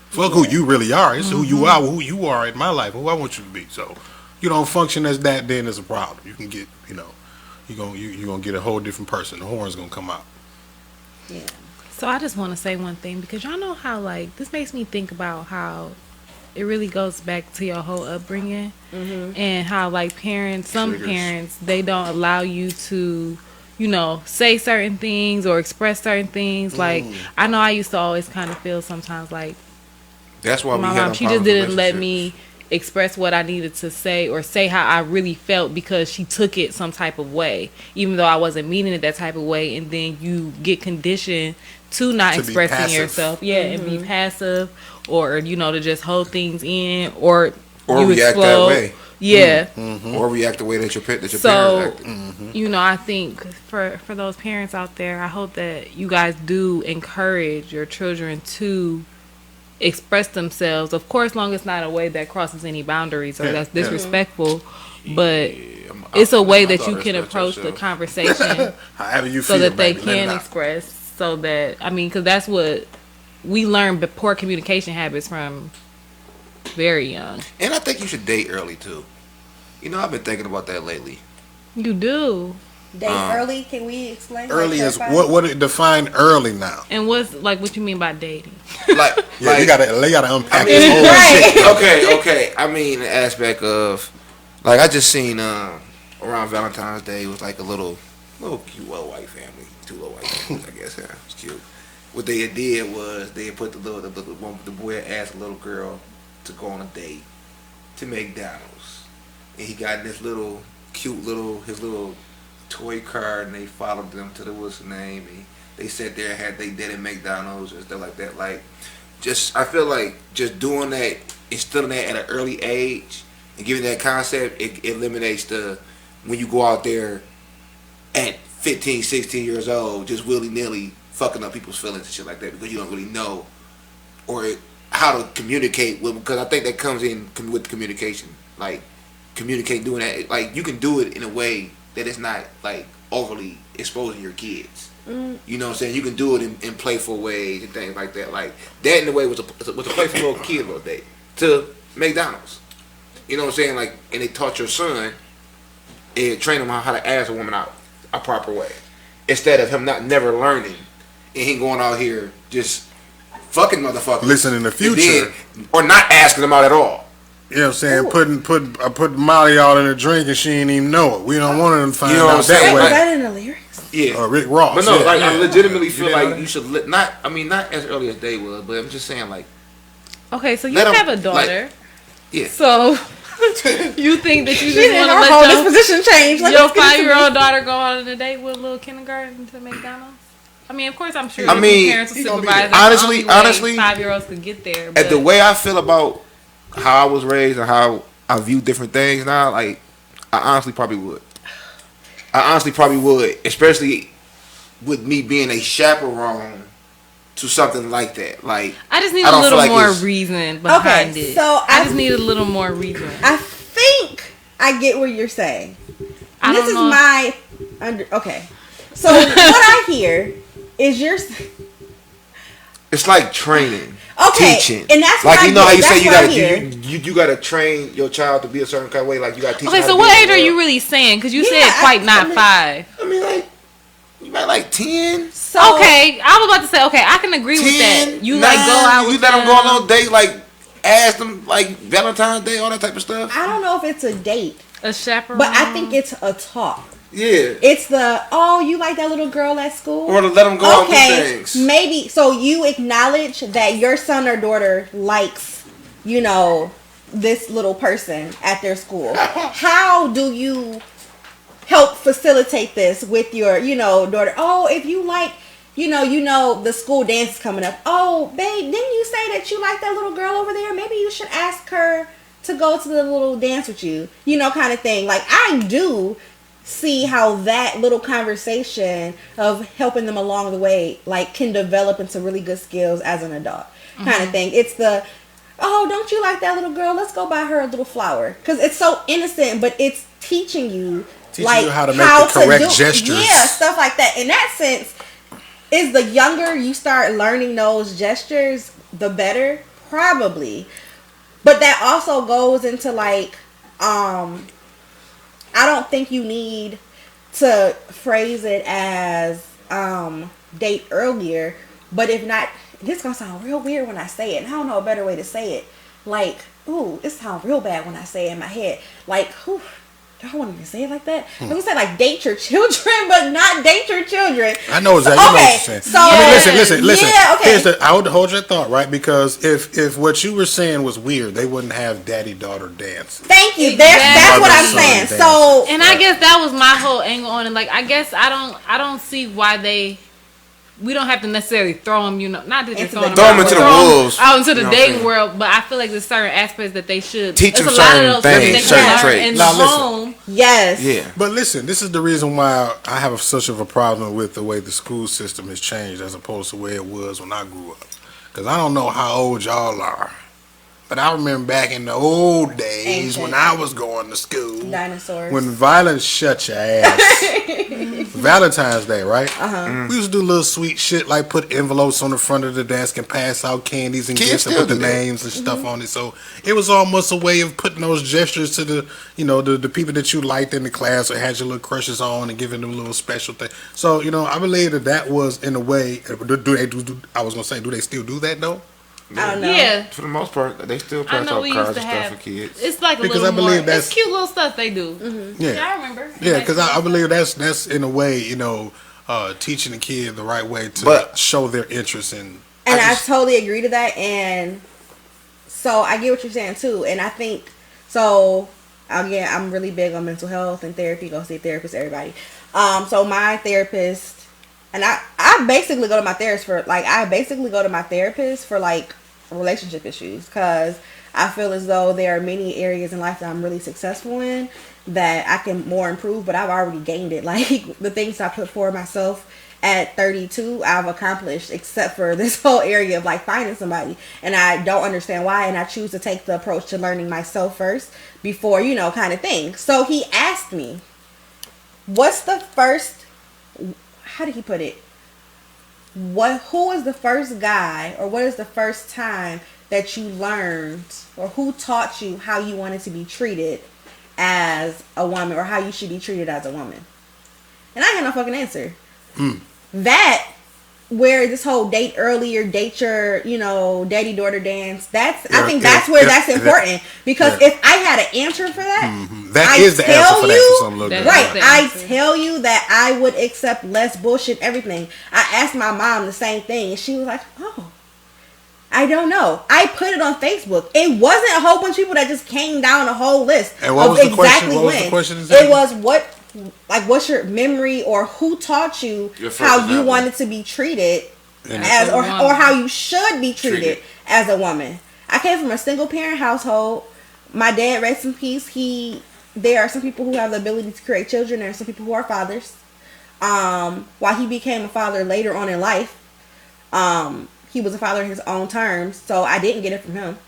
Fuck who you really are. It's who you are in my life, who I want you to be. So, you don't function as that, then there's a problem. You can get, you're gonna get a whole different person. The horn's gonna come out. Yeah. So I just want to say one thing because y'all know how like this makes me think about how it really goes back to your whole upbringing and how like some parents they don't allow you to say certain things or express certain things. Like I know I used to always kind of feel sometimes like That's why my mom, she just didn't let me express what I needed to say or say how I really felt because she took it some type of way, even though I wasn't meaning it that type of way. And then you get conditioned to not expressing yourself, and be passive, or to just hold things in, or you react explode. that way. Yeah, or react the way that your parents acted. I think for those parents out there, I hope that you guys do encourage your children to express themselves. Of course, long as it's not a way that crosses any boundaries or that's yeah. disrespectful. But it's a way that you can approach the yourself. conversation However you so feel, that they baby, let it can out. express. So that because that's what we learn poor communication habits from very young. And I think you should date early too. You know, I've been thinking about that lately. You do. Date early? Can we explain? Early is clarify? what it define early now. And what you mean by dating? Like, Yeah, you gotta unpack I this mean, whole Right. shit. okay. I mean, the aspect of, like, I just seen around Valentine's Day, it was like a little cute little white family, two little white families, I guess. Yeah, it's cute. What they did was they put the boy asked the little girl to go on a date to McDonald's, and he got in this little his little toy car, and they followed them to the what's the name, and they sat there and had they did at McDonald's and stuff like that. Like, just I feel like just doing that, instilling that at an early age, and giving that concept, it eliminates the when you go out there at 15, 16 years old, just willy nilly fucking up people's feelings and shit like that because you don't really know or how to communicate with. Because I think that comes in with communication, like communicate doing that. Like, you can do it in a way that it's not like overly exposing your kids. You know what I'm saying? You can do it in playful ways and things like that. Like that in a way was a playful little kid little day to McDonald's. You know what I'm saying? Like, and they taught your son and train him on how to ask a woman out a proper way, instead of him never learning and he going out here just fucking motherfuckers. Listen, in the and future, or not asking them out at all. you know what I'm saying, putting Molly out in a drink and she ain't even know it. We don't want her to find You know what I'm out that saying? Was way. that in the lyrics? Yeah. Or Rick Ross. But no, yeah. like I legitimately feel You know like that? you should not as early as they was, but I'm just saying, like, Okay, so you Let 'em, have a daughter. yeah. So you think that you She just didn't want to her whole let disposition change. Like, your let's get into 5-year-old daughter go on a date with a little kindergarten to McDonald's? I mean, of course, I'm sure I mean, parents will he gonna be supervise. there. That's the only way Honestly, 5-year-olds could get there. At But the way I feel about how I was raised and how I view different things now, like, I honestly probably would, especially with me being a chaperone to something like that. Like, I just need I a don't little feel like more it's- reason behind Okay, it. so I just need a little more reason. I think I get what you're saying. I This don't is know. my okay. So what I hear is it's like training, Okay, teaching, and that's like, what you know I how get. you say That's you what I gotta hear. you gotta train your child to be a certain kind of way. Like, you gotta teach. Okay, them so how to what be age are a you girl. really saying? Because you Yeah, said quite not I- 5. I mean, like, you might like 10. So Okay, I was about to say, okay, I can agree with 10, that. You like go 9, out you with let them go on them. a date, like, ask them, like, Valentine's Day, all that type of stuff. I don't know if it's a date, A chaperone. but I think it's a talk. Yeah. It's you like that little girl at school? Or to let them go out and do Okay, things. maybe. So you acknowledge that your son or daughter likes, this little person at their school. How do you help facilitate this with your, daughter? Oh, if you like, the school dance is coming up. Oh, babe, didn't you say that you like that little girl over there? Maybe you should ask her to go to the little dance with you, kind of thing. Like, I do see how that little conversation of helping them along the way, like, can develop into really good skills as an adult kind of thing. It's oh, don't you like that little girl? Let's go buy her a little flower. Because it's so innocent, but it's teaching you, You how to make the correct gestures. Yeah, stuff like that. In that sense, is the younger you start learning those gestures, the better, probably. But that also goes into, like, I don't think you need to phrase it as date earlier, but if not, this is gonna sound real weird when I say it, and I don't know a better way to say it. Like, ooh, it sounds real bad when I say it in my head. Like, whew, I don't want to even say it like that. I'm gonna say, like, date your children, but not date your children. I know exactly what Okay, you're saying. so I mean, listen. Yeah, okay. I would hold your thought, right? Because if what you were saying was weird, they wouldn't have daddy-daughter dance. Thank you. Exactly. That's what I'm Mother-son saying. dance. So, And I guess that was my whole angle on it. Like, I guess I don't see why we don't have to necessarily throw them, not that you're Into throwing the them Throw 'em out, into but the throw 'em wolves. out into the You know what I'm dating saying? world. But I feel like there's certain aspects that they should Teach there's them a lot certain of those things things, they certain can learn traits. in Now, the listen. home. yes. Yeah. But listen, this is the reason why I have such of a problem with the way the school system has changed as opposed to where it was when I grew up. Because I don't know how old y'all are. But I remember back in the old days Ancient. when I was going to school. Dinosaurs. When violence shut your ass. Valentine's Day, right? We used to do little sweet shit like put envelopes on the front of the desk and pass out candies and Kids gifts and still put the do that. names and stuff on it. So it was almost a way of putting those gestures to the, you know, the people that you liked in the class or had your little crushes on and giving them a little special thing. So, you know, I believe that was in a way, I was going to say, do they still do that though? I don't know. Yeah. For the most part, they still I pass know out we cards used and to stuff have. for kids. It's like a Because little I believe more. that's- It's cute little stuff they do. Yeah. I remember. Yeah, because I believe that's in a way, you know, teaching the kid the right way to But- show their interest in. And I totally agree to that. And so I get what you're saying too. And I think, so again, I'm really big on mental health and therapy. Go see a therapist, everybody. So my therapist, and I basically go to my therapist for like relationship issues, because I feel as though there are many areas in life that I'm really successful in that I can more improve, but I've already gained it. Like the things I put for myself at 32, I've accomplished, except for this whole area of like finding somebody, and I don't understand why, and I choose to take the approach to learning myself first before, you know, kind of thing. So he asked me, what's the first, how did he put it? Who is the first guy, or what is the first time that you learned, or who taught you how you wanted to be treated as a woman, or how you should be treated as a woman? And I had no fucking answer. That, where this whole date earlier, date your, you know, daddy daughter dance, that's, I think that's where that's important. Because if I had an answer for that, That is the answer for that for some little girl. right, the I answer. tell you that I would accept less bullshit, everything. I asked my mom the same thing, and she was like, oh, I don't know. I put it on Facebook. It wasn't a whole bunch of people that just came down a whole list And what of was the question? exactly What was when. the question exactly? It was what's your memory, or who taught you Your first how you example. wanted to be treated And- as, or As a woman. how you should be treated Treated. as a woman. I came from a single parent household. My dad, rest in peace, there are some people who have the ability to create children. There are some people who are fathers. While he became a father later on in life, he was a father in his own terms, so I didn't get it from him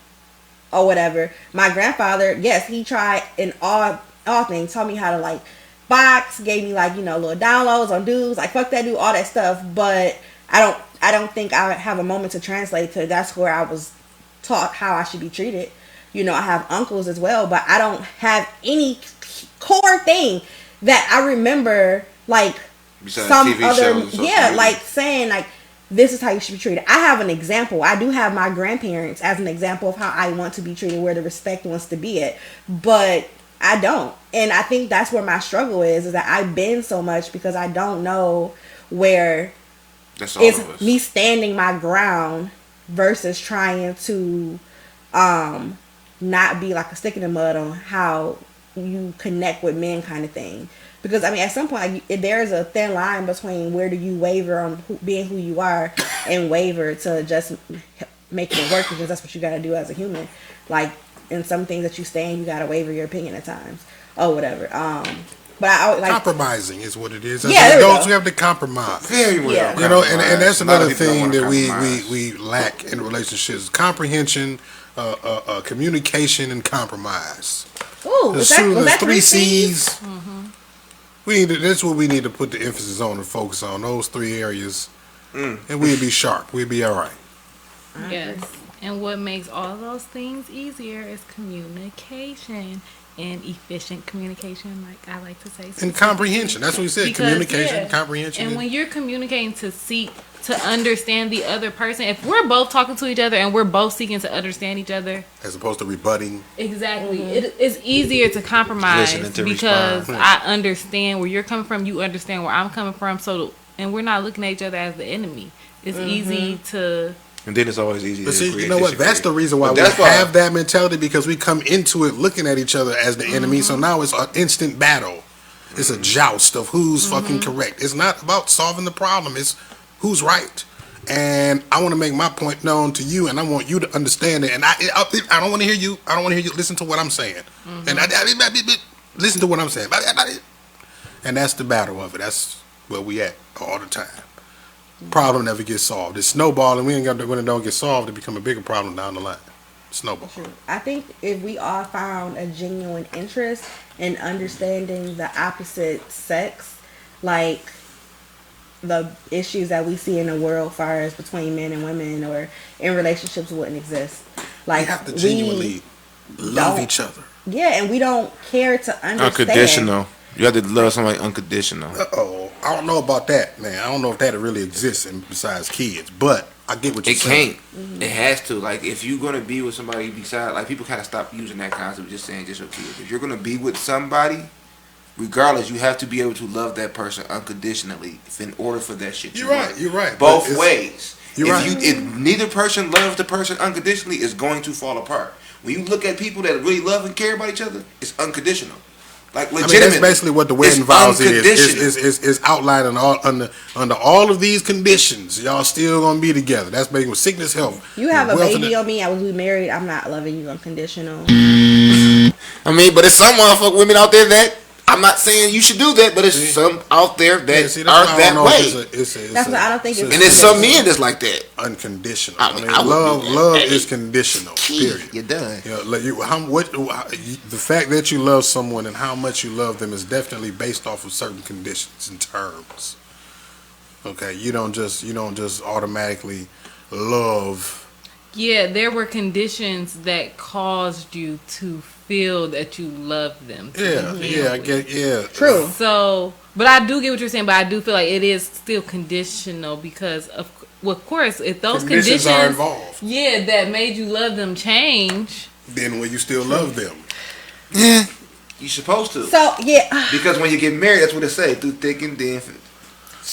or whatever. My grandfather, yes, he tried in all things, taught me how to like box, gave me like, you know, little downloads on dudes, like fuck that dude, all that stuff. But I don't think I have a moment to translate to. That's where I was taught how I should be treated. You know, I have uncles as well, but I don't have any core thing that I remember, like Besides some TV other, shows and social yeah, media. like saying like, this is how you should be treated. I have an example. I do have my grandparents as an example of how I want to be treated, where the respect wants to be at, but I don't. And I think that's where my struggle is that I've been so much because I don't know where That's all it's of us. me standing my ground versus trying to not be like a stick in the mud on how you connect with men, kind of thing. Because I mean, at some point, like, there's a thin line between where do you waver on being who you are and waver to just making it work, because that's what you got to do as a human. Like in some things that you stand, you got to waver your opinion at times or whatever. But I like Compromising is what it is. As Yeah, there we adults, go. we have to compromise. Very well. Yeah. You know, and that's A lot of another people don't thing wanna that compromise. we lack in relationships: comprehension, communication, and compromise. ooh, There's three C's. We need to, that's what we need to put the emphasis on and focus on, those three areas, and we'll be sharp. We'll be all right. Yes. And what makes all those things easier is communication and efficient communication, like I like to say. And comprehension. That's what we said. Because, Communication, yeah. comprehension. And when you're communicating to seek to understand the other person, if we're both talking to each other and we're both seeking to understand each other, as opposed to rebutting. exactly, it's easier to compromise Listening to because respond. I understand where you're coming from, you understand where I'm coming from, and we're not looking at each other as the enemy. It's easy to. And then it's always easy But to see, agree you know and what? That's the disagree. reason why But we that's why- have that mentality, because we come into it looking at each other as the enemy. So now it's an instant battle. It's a joust of who's fucking correct. It's not about solving the problem. It's who's right. And I want to make my point known to you, and I want you to understand it. And I don't want to hear you. I don't want to hear you listen to what I'm saying. And listen to what I'm saying. And that's the battle of it. That's where we at all the time. problem never gets solved. It's snowballing. We ain't got when it don't get solved, it become a bigger problem down the line. Snowball. True. I think if we all found a genuine interest in understanding the opposite sex, like the issues that we see in the world, far as between men and women or in relationships, wouldn't exist. Like We have to genuinely love don't- each other. Yeah, and we don't care to understand. Unconditional. You have to love somebody unconditional. Uh-oh. I don't know about that, man. I don't know if that really exists besides kids, but I get what you're It saying. can't. It has to. Like, if you're gonna be with somebody beside, like, people kind of stop using that concept, just saying just your kids. If you're gonna be with somebody, regardless, you have to be able to love that person unconditionally. If in order for that shit, to You're right. work. You're right. Both But it's- ways. You're right. If neither person loves the person unconditionally, it's going to fall apart. When you look at people that really love and care about each other, it's unconditional. Like, I mean, legitimately. that's basically what the wedding it's vows unconditional. is outlining all under all of these conditions. Y'all still gonna be together. That's basically with sickness, health. You have a wealth, baby and on me. I was married. I'm not loving you unconditional. I mean, but there's some motherfucking women out there that I'm not saying you should do that, but there's some out there that Yeah, see, that's are why I that don't know if way. That's what I don't think it's- And there's some men that's like that. unconditional. I I mean, mean, I would love do that. love Hey, is conditional. Period. You're done. You know, like the fact that you love someone and how much you love them is definitely based off of certain conditions and terms. Okay, you don't just automatically love. Yeah, there were conditions that caused you to feel that you loved them. to Yeah, begin yeah, I with. get, yeah. True. So, but I do get what you're saying, but I do feel like it is still conditional because of course, if those conditions are involved. yeah, that made you love them change. Then will you still love them? Yeah, you're supposed to. So yeah, Because when you get married, that's what it say, through thick and thin.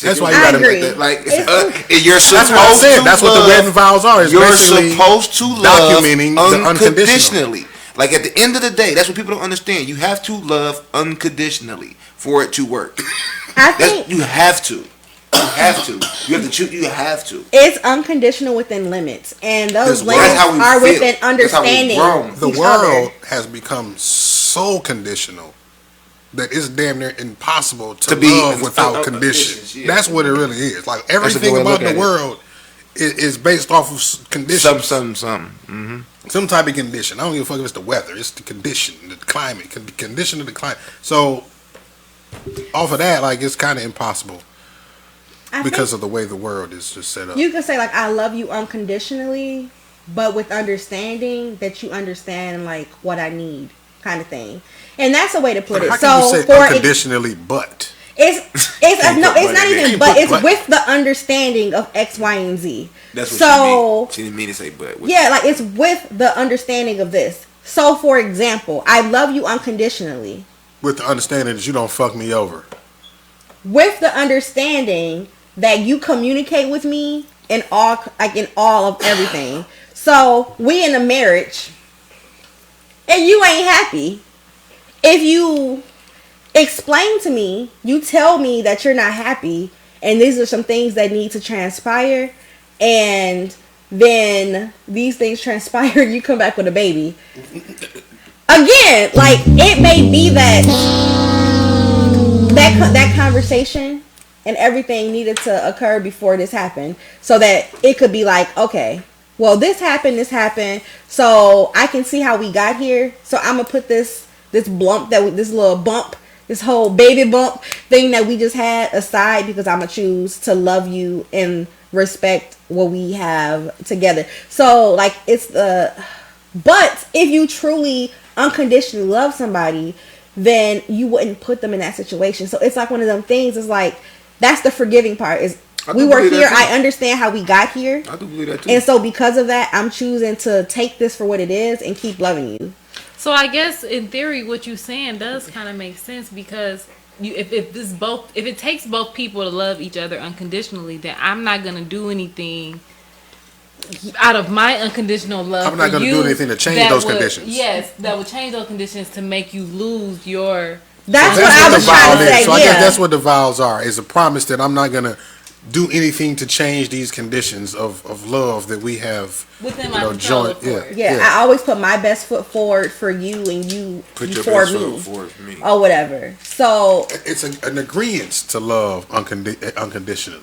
That's why you I gotta agree. Like, It's- you're supposed That's what I said. to That's what the love- wedding vows are. It's You're basically supposed to love documenting the unconditionally. Like, at the end of the day, that's what people don't understand. You have to love unconditionally for it to work. I think You have to. You have to. You have to choose. You have to. it's unconditional within limits, and those This world- limits That's how we are feel. within That's how we've understanding grown. the each world other. has become so conditional that it's damn near impossible to To be love without conditions, conditions. yeah. That's what it really is. Like a good everything way to about look the at it. world is based off of conditions. Some. Mm-hmm. Some type of condition. I don't give a fuck if it's the weather. It's the condition, the climate, condition of the climate. So off of that, like it's kind of impossible I because think of the way the world is just set up. you can say like I love you unconditionally, but with understanding that you understand like what I need, kind of thing. And that's a way to put How it. can you So say for unconditionally, but it's Can't no, put it's not but in even. there. But Can't it's put but. with the understanding of X, Y, and Z. That's what So she didn't mean to say, but. yeah, like it's with the understanding of this. So for example, I love you unconditionally. with the understanding that you don't fuck me over. With the understanding that you communicate with me in all of everything. So we in a marriage and you ain't happy. If you explain to me, you tell me that you're not happy and these are some things that need to transpire, and then these things transpire, you come back with a baby. Again, like it may be that conversation and everything needed to occur before this happened, so that it could be like, okay, well, this happened, so I can see how we got here. So I'm gonna put this little bump, this whole baby bump thing that we just had aside, because I'm gonna choose to love you and respect what we have together. So like but if you truly unconditionally love somebody, then you wouldn't put them in that situation. So it's like one of them things. It's like that's the forgiving part. Is I we do were believe that here. too. I understand how we got here, I do believe that too. and so because of that, I'm choosing to take this for what it is and keep loving you. So I guess in theory, what you're saying does kind of make sense because if it takes both people to love each other unconditionally, then I'm not gonna do anything out of my unconditional love. I'm not going gonna to do anything to change those conditions. Yes, that would change those conditions to make you lose your. That's So what I the was trying vow to say. is. So I Yeah. guess that's what the vows are. Is a promise that I'm not gonna do anything to change these conditions of love that we have. Within you my know, control, joint. of Yeah. course. Yeah, I always put my best foot forward for you, and you Put your before best me, foot forward for me. or whatever. So It's an agreement to love unconditionally.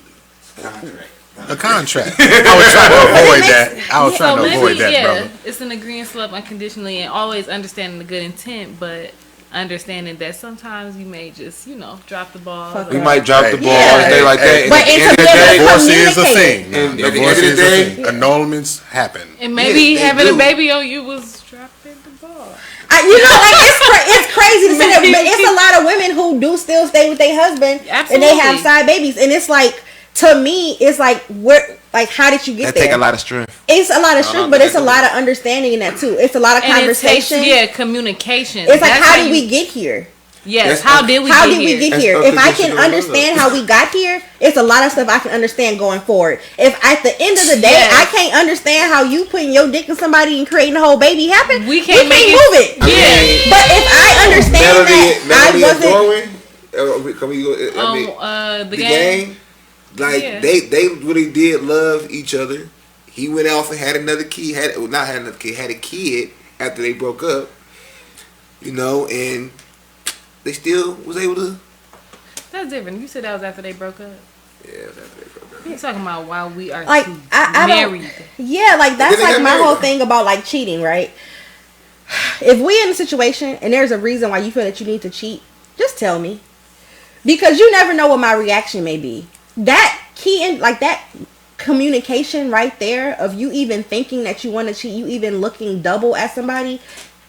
A contract. I was trying to avoid that. I was trying to avoid that, brother. It's an agreeing to love unconditionally and always understanding the good intent, but understanding that sometimes you may just, drop the ball. We might drop the ball Yeah. and stay like that. But And it's at the end of the day, Divorce is a thing. And at the Divorce end of the is a day- thing. Annulments happen. And maybe Yeah, they having do. a baby on you was dropping the ball. It's crazy to say that, but it's a lot of women who do still stay with their husband and they have Absolutely. side babies, and it's like, to me, it's like, how did you get That there? take a lot of strength. It's a lot of strength, but it's a lot of understanding in that too. It's a lot of And conversation. it takes, communication. It's like, That's how did we get here? Yes, That's how did we How get did here? we get That's here? If I can unconditional understand love. how we got here, it's a lot of stuff I can understand going forward. If at the end of the day Yes. I can't understand how you putting your dick in somebody and creating a whole baby happen, We can't make it- move it. Yeah. But if I understand that I wasn't, Can we go? I mean, The the game. game, like Yeah. they really did love each other. He went off and had another kid. Had a kid after they broke up. And they still was able to. That's different. You said that was after they broke up. Yeah, it was after they broke up. You're talking about while we are like, I don't, married. yeah, like that's Then they like got my married, whole though. thing about like cheating, right? If we in a situation and there's a reason why you feel that you need to cheat, just tell me. Because you never know what my reaction may be. That key in like that communication right there of you even thinking that you want to cheat, you even looking double at somebody,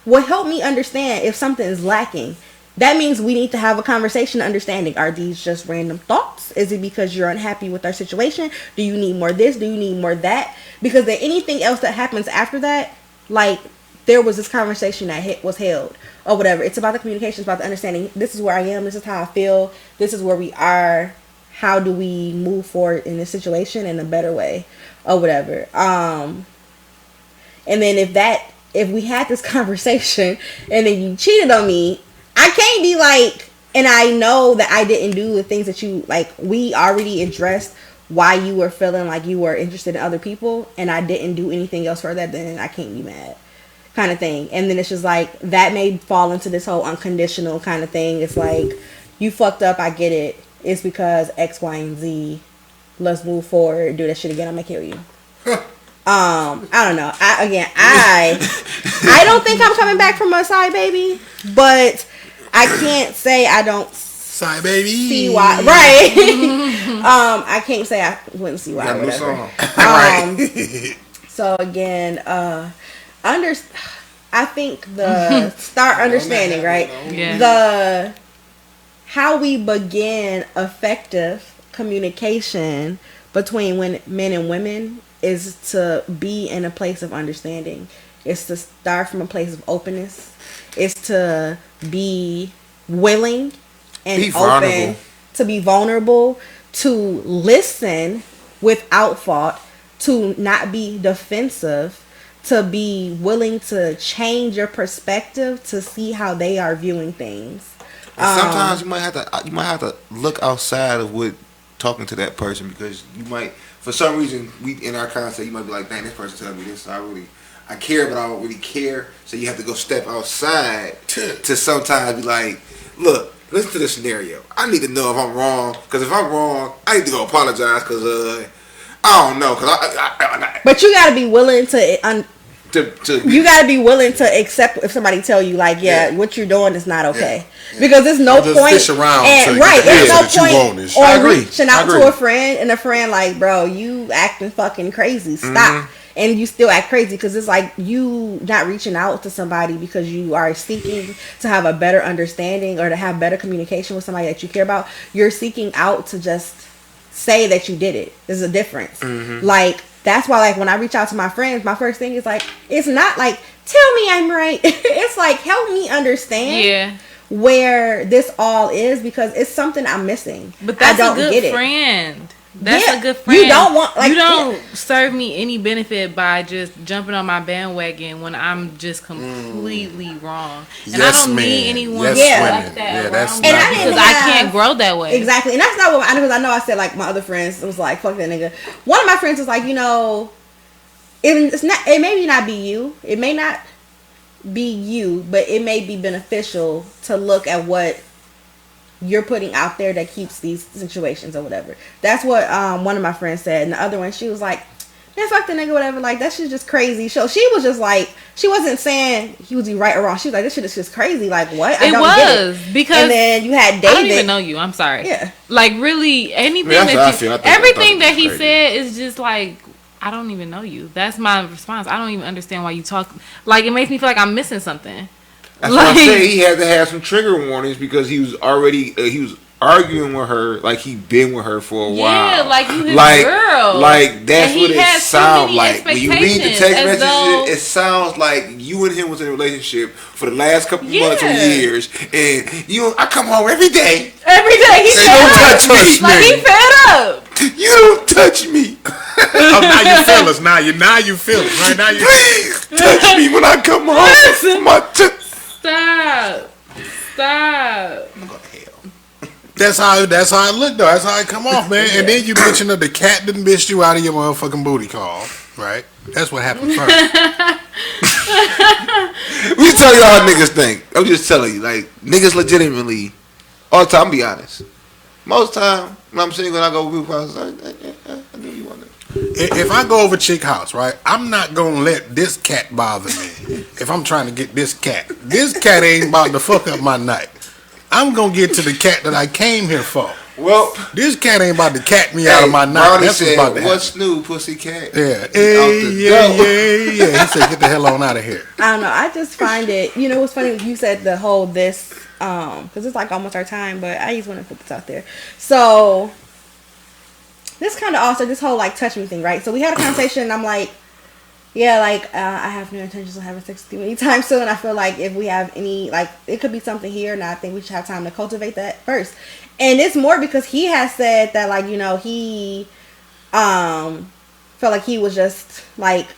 will help me understand if something is lacking. That means we need to have a conversation understanding. Are these just random thoughts? Is it because you're unhappy with our situation? Do you need more this? Do you need more that? Because then anything else that happens after that, like there was this conversation that was held or whatever. It's about the communication. It's about the understanding. This is where I am. This is how I feel. This is where we are. How do we move forward in this situation in a better way or whatever? And then if we had this conversation and then you cheated on me, I can't be like, and I know that I didn't do the things that you, like, we already addressed why you were feeling like you were interested in other people, and I didn't do anything else for that, then I can't be mad kind of thing. And then it's just like, that may fall into this whole unconditional kind of thing. It's like, you fucked up, I get it. It's because X, Y, and Z. Let's move forward. Do that shit again, I'm gonna kill you. I don't know. I don't think I'm coming back from a side baby, but I can't say I don't Side baby. see why. Right. I can't say I wouldn't see why. Got a new Whatever. song. Right. So again, I think the start understanding, right? Yeah. How we begin effective communication between men and women is to be in a place of understanding. It's to start from a place of openness. It's to be willing and Be open, vulnerable. to be vulnerable, to listen without fault, to not be defensive, to be willing to change your perspective to see how they are viewing things. And sometimes you might have to look outside of what talking to that person, because you might, for some reason, we in our concept, you might be like, dang, this person telling me this, so I care, but I don't really care. So you have to go step outside to sometimes be like, look, listen to the scenario. I need to know if I'm wrong, because if I'm wrong, I need to go apologize, because I don't know, because But you gotta be willing to you gotta be willing to accept if somebody tell you like, yeah, what you're doing is not okay. Because there's no Don't just point. fish around and, till you right, get the there's no answer that you want and point shit. I on agree. reaching I out agree. to a friend and a friend like, bro, you acting fucking crazy. Stop. And you still act crazy because it's like you not reaching out to somebody because you are seeking to have a better understanding or to have better communication with somebody that you care about. You're seeking out to just say that you did it. There's a difference. Like, that's why, like, when I reach out to my friends, my first thing is like, it's not like, tell me I'm right. It's like, help me understand where this all is, because it's something I'm missing. But that's I don't a good get it. friend. That's Yeah, a good friend. you don't want, like, you don't serve me any benefit by just jumping on my bandwagon when I'm just completely wrong. And I Yes, don't man. need anyone Yes, like women. that Yeah, around that's me And I didn't because I have- can't grow that way. Exactly. And that's not what because I know I said, like, my other friends, it was like, fuck that nigga. One of my friends was like, it may not be you. It may not be you, but it may be beneficial to look at what you're putting out there that keeps these situations or whatever. That's what one of my friends said. And the other one, she was like, man, fuck the nigga, whatever. Like, that shit's just crazy. So she was just like, she wasn't saying he was right or wrong. She was like, this shit is just crazy. Like, what? I don't get it. Because and then you had David. I don't even know you. I'm sorry. Yeah. Like, really, anything everything that he said is just like, I don't even know you. That's my response. I don't even understand why you talk. Like, it makes me feel like I'm missing something. That's why I say he had to have some trigger warnings because he was already he was arguing with her like he'd been with her for a while. Yeah, like you his girl. Like that's what it sounds like. When you read the text messages, it sounds like you and him was in a relationship for the last couple months or years, and I come home every day. Every day he don't touch me. Like he fed up. You don't touch me. Oh, now you feel us. Now you feel it. Right now you. Please touch me when I come home. Stop. I'm going to hell. That's how it look though. That's how it come off, man. And then you mention that the cat didn't bitch you out of your motherfucking booty call, right? That's what happened first. We tell you how niggas think. I'm just telling you, like niggas legitimately all the time. Be honest. Most time when I'm single and I go with people, I was like, I knew you wanted. If I go over chick house, right, I'm not gonna let this cat bother me. If I'm trying to get this cat ain't about to fuck up my night. I'm gonna get to the cat that I came here for. Well, this cat ain't about to cat me out of my night. That's what's about to happen. What's new, pussy cat? Yeah, yeah. He said, "Get the hell on out of here." I don't know. I just find it. You know what's funny? You said the whole this, because it's like almost our time, but I just want to put this out there. So this kind of also this whole like touch me thing, right? So we had a conversation, and I'm like, yeah, like I have no intentions of having sex with you anytime soon. I feel like if we have any, like, it could be something here, and I think we should have time to cultivate that first. And it's more because he has said that, like, you know, he felt like he was just like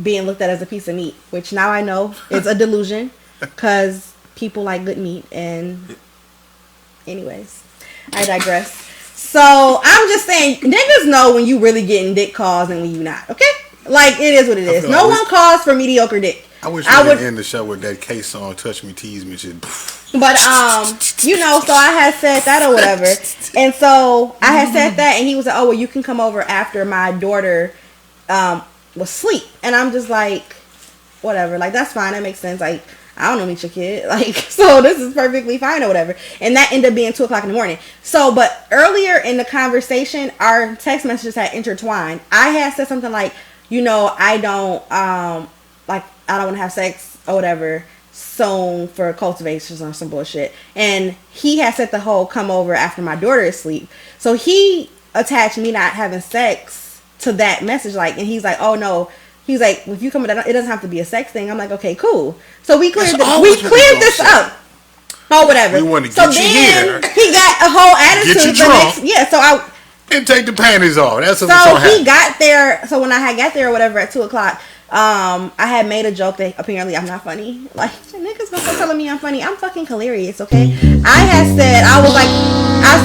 being looked at as a piece of meat, which now I know is a delusion because people like good meat. And anyways, I digress. So I'm just saying, niggas know when you really getting dick calls and when you not, okay? Like, it is what it is. No one calls for mediocre dick. I wish we would end the show with that K song, Touch Me, Tease Me, shit. But, you know, so I had said that or whatever. And so I had said that, and he was like, oh, well, you can come over after my daughter was asleep. And I'm just like, whatever. Like, that's fine. That makes sense. Like, I don't know, meet your kid. Like, so this is perfectly fine or whatever. And that ended up being 2 o'clock in the morning. So, but earlier in the conversation, our text messages had intertwined. I had said something like, you know, I don't want to have sex or whatever soon for cultivations or some bullshit. And he had said the whole come over after my daughter is asleep. So he attached me not having sex to that message. Like, and he's like, oh no. He's like, if you come with that, it doesn't have to be a sex thing. I'm like, okay, cool. So we cleared this up. Oh, whatever. We want to get you here. He got a whole attitude. Get you drunk. And take the panties off. That's what so he got there. So when I had got there or whatever at 2 o'clock, I had made a joke that apparently I'm not funny. Like, niggas gonna start telling me I'm funny. I'm fucking hilarious, okay? I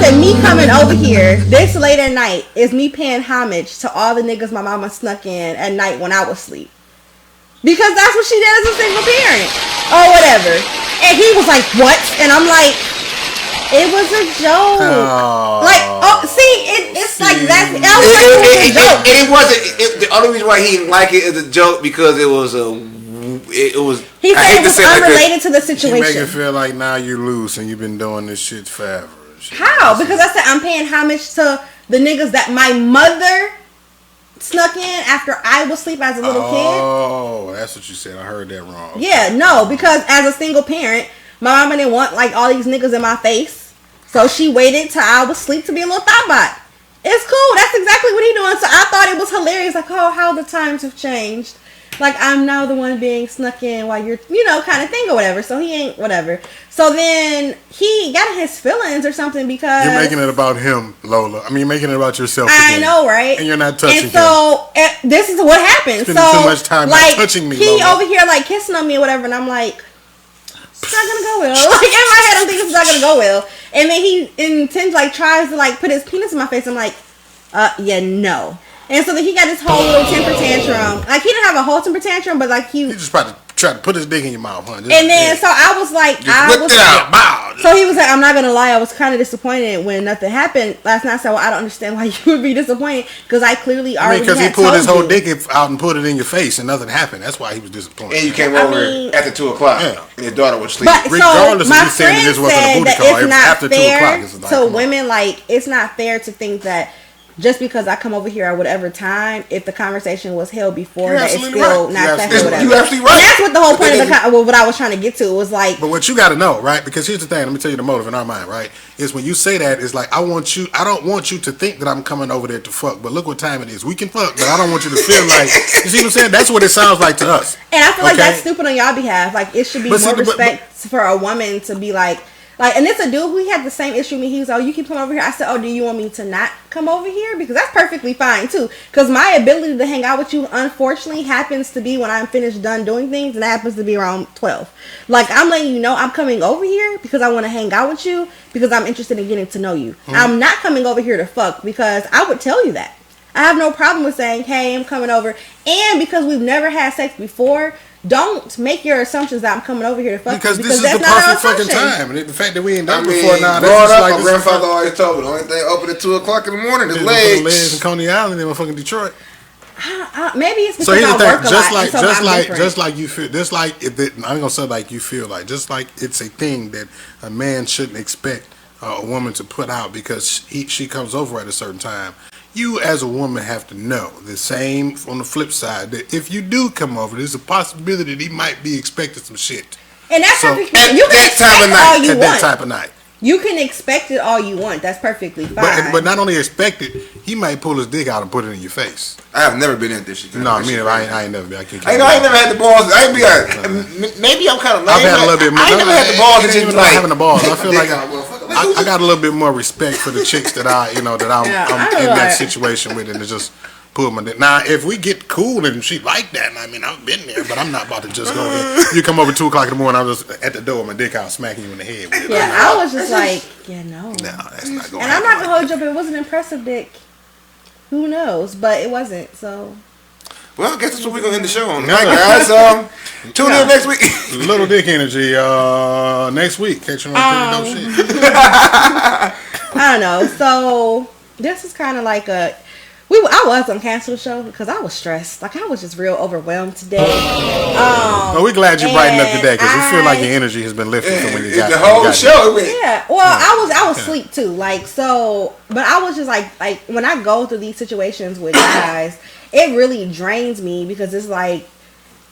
said me coming over here this late at night is me paying homage to all the niggas my mama snuck in at night when I was asleep. Because that's what she did as a single parent. Or whatever. And he was like, what? And I'm like, it was a joke. It's like that. It wasn't. The only reason why he didn't like it as a joke because it was. He said it was unrelated to the situation. You make it feel like now you're loose and you've been doing this shit forever. How? Because I said I'm paying homage to the niggas that my mother snuck in after I was asleep as a little kid. Oh, that's what you said. I heard that wrong. Yeah, no, because as a single parent, my mama didn't want like all these niggas in my face. So she waited till I was asleep to be a little thought bot. It's cool. That's exactly what he doing. So I thought it was hilarious. Like, oh, how the times have changed. Like, I'm now the one being snuck in while you're, kind of thing or whatever. So he ain't whatever. So then he got in his feelings or something because... You're making it about him, Lola. I mean, you're making it about yourself I know, right? And you're not touching him. And so this is what happened. Spending too much time not touching me, he Lola. over here, like, kissing on me or whatever. And I'm like, it's not going to go well. Like, in my head, I'm thinking it's not going to go well. And then he intends, like, tries to, like, put his penis in my face. I'm like, yeah, no. And so then he got this whole little temper tantrum. Like, he didn't have a whole temper tantrum, but, like, he just tried to try to put his dick in your mouth, huh? And then, so I was like, whipped it out. Bow. So he was like, I'm not gonna lie, I was kind of disappointed when nothing happened last night. I said, well, I don't understand why you would be disappointed because I clearly already because he had pulled told his whole you. dick out and put it in your face and nothing happened. That's why he was disappointed. And you came I over mean- after 2:00, Yeah. and your daughter was sleeping. But Regardless so of my you saying friend this wasn't a said booty that call, it's not after 2 fair o'clock, it's like, to come on. women. Like it's not fair to think that just because I come over here at whatever time, if the conversation was held before, You're that it's absolutely still right. not You're sex or absolutely whatever. You absolutely right. And that's what the whole point of But the what I was trying to get to was like. But what you got to know, right? Because here's the thing. Let me tell you the motive in our mind, right? Is when you say that, it's like I don't want you to think that I'm coming over there to fuck. But look what time it is. We can fuck, but I don't want you to feel like. You see what I'm saying? That's what it sounds like to us. And I feel like Okay? that's stupid on y'all behalf. Like it should be But see, more but- respect for a woman to be like, and it's a dude who had the same issue with me. He was, oh, you keep coming over here. I said, oh, do you want me to not come over here? Because that's perfectly fine too. Because my ability to hang out with you, unfortunately, happens to be when I'm finished done doing things, and that happens to be around 12. Like I'm letting you know I'm coming over here because I want to hang out with you because I'm interested in getting to know you. I'm not coming over here to fuck because I would tell you that. I have no problem with saying, hey, I'm coming over. And because we've never had sex before, don't make your assumptions that I'm coming over here to fuck Because you, this is that's the not our perfect fucking assumption. time. And the fact that we ain't I done mean, before now, growing that's up, like my this is grandfather always told me the only thing open at 2:00 in the morning is legs legs. in Coney Island and fucking Detroit. Maybe it's because So here's I the work thing, a lot. just like you feel, just like if it, I ain't gonna say like you feel like, just like it's a thing that a man shouldn't expect a woman to put out because she comes over at a certain time. You as a woman have to know the same on the flip side that if you do come over, there's a possibility that he might be expecting some shit And that's So, perfectly at You can that expect time of it night, all you at that want. type of night. You can expect it all you want. That's perfectly fine. But not only expect it, he might pull his dick out and put it in your face. I have never been in this shit. No, I mean I ain't never been. I can't. I ain't never had the balls. I ain't be like, maybe I'm kind of lame. I've had a little bit more. I ain't never had the balls It and ain't shit even like having the balls. I feel like I I got a little bit more respect for the chicks that I'm Yeah, in I that like- situation with, and to just pull my dick. Now, if we get cool and she like that, I mean, I've been there, but I'm not about to just go there. You come over 2:00 in the morning, I'm just at the door with my dick out, smacking you in the head with it. yeah, I was just like, no. No, that's not going. And I'm not gonna hold you up. It was an impressive dick. Who knows? But it wasn't. So Well, I guess that's what we're gonna end the show on. All right, guys. Tune in next week. Little dick energy. Next week, catch you on Pretty Dope Shit. I don't know. So this is kind of like I was on cancel the show because I was stressed. Like I was just real overwhelmed today. Well, we're glad you brightened up today because we feel like your energy has been lifted from when you got The whole when you got show. Yeah. Well, I was asleep too. Like so, but I was just like when I go through these situations with guys, it really drains me because it's like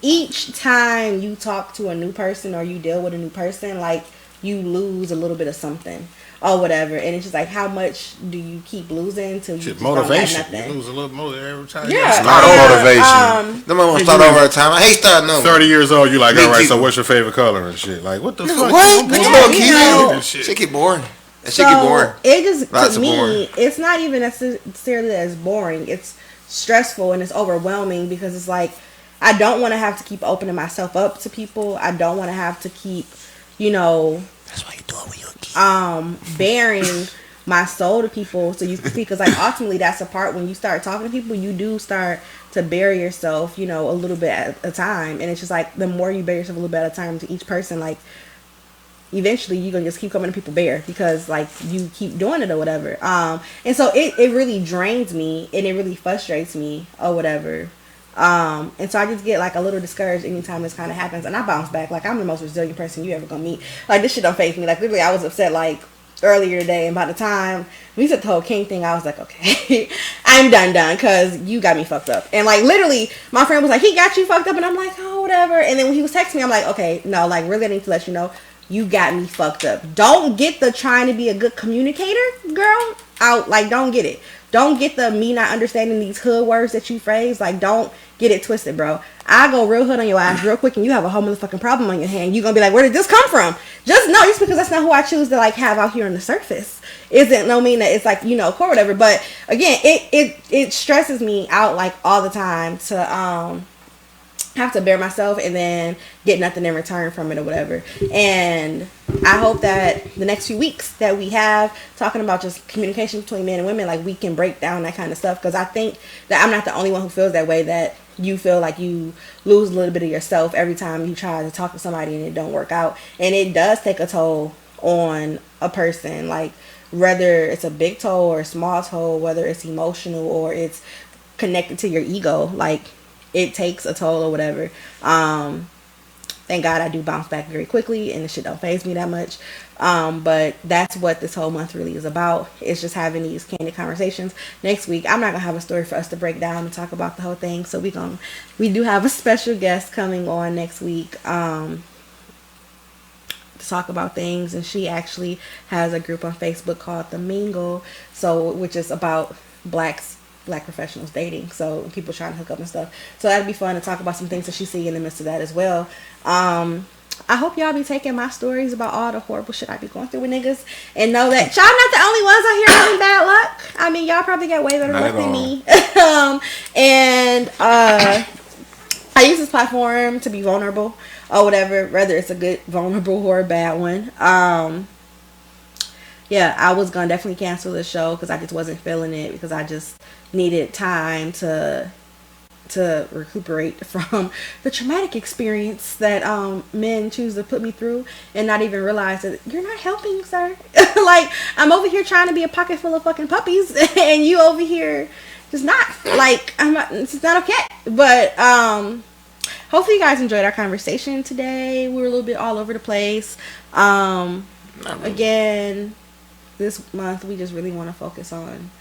each time you talk to a new person or you deal with a new person, like you lose a little bit of something or whatever, and it's just like how much do you keep losing till you Shit, just don't have motivation. nothing? You lose a little more every time. Yeah. Start Yeah, motivation. Nobody want to start over a time. I hate starting over. 30 years old, you like, Me all right, too. so what's your favorite color and shit? Like, what the fuck? What? You Bitch, don't Yeah, little you kid know. and shit. Shit get boring. That shit get boring. It just Lots to of me, boring. it's not even necessarily that it's boring. It's stressful and it's overwhelming because it's like I don't want to have to keep opening myself up to people. I don't want to have to keep, That's why you do it when you're a kid. bearing my soul to people so you can see, because like ultimately that's a part when you start talking to people, you do start to bury yourself, a little bit at a time, and it's just like the more you bury yourself a little bit at a time to each person, like eventually you're gonna just keep coming to people bare because like you keep doing it or whatever, and so it really drains me and it really frustrates me or whatever. And so I just get like a little discouraged anytime this kind of happens, and I bounce back. Like I'm the most resilient person you ever gonna meet. Like this shit don't faze me. Like literally I was upset like earlier today, and by the time we said the whole king thing, I was like, okay, I'm done because you got me fucked up. And like literally my friend was like, he got you fucked up, and I'm like, oh whatever. And then when he was texting me, I'm like, okay, no, like really I need to let you know you got me fucked up. Don't get the trying to be a good communicator girl out. Like don't get it. Don't get the me not understanding these hood words that you phrase. Like don't get it twisted, bro. I go real hood on your ass real quick and you have a whole motherfucking problem on your hand. You're gonna be like, where did this come from? Just know, just because that's not who I choose to like have out here on the surface isn't no mean that it's like, core whatever. But again, it stresses me out like all the time to have to bear myself and then get nothing in return from it or whatever. And I hope that the next few weeks that we have talking about just communication between men and women, like we can break down that kind of stuff, because I think that I'm not the only one who feels that way, that you feel like you lose a little bit of yourself every time you try to talk to somebody and it don't work out, and it does take a toll on a person, like whether it's a big toe or a small toe, whether it's emotional or it's connected to your ego, like it takes a toll or whatever. Thank God I do bounce back very quickly and the shit don't phase me that much. But that's what this whole month really is about. It's just having these candid conversations. Next week, I'm not gonna have a story for us to break down and talk about the whole thing. So we do have a special guest coming on next week to talk about things, and she actually has a group on Facebook called The Mingle, which is about black professionals dating, so people trying to hook up and stuff. So that'd be fun to talk about some things that she see in the midst of that as well. I hope y'all be taking my stories about all the horrible shit I be going through with niggas and know that y'all not the only ones out here having bad luck. I mean, y'all probably got way better luck than me. And I use this platform to be vulnerable or whatever, whether it's a good vulnerable or a bad one. Yeah, I was gonna definitely cancel the show because I just wasn't feeling it, because I just needed time to recuperate from the traumatic experience that men choose to put me through and not even realize that you're not helping, sir. Like, I'm over here trying to be a pocket full of fucking puppies and you over here just not. Like, it's not okay. But hopefully you guys enjoyed our conversation today. We were a little bit all over the place. Again, this month we just really want to focus on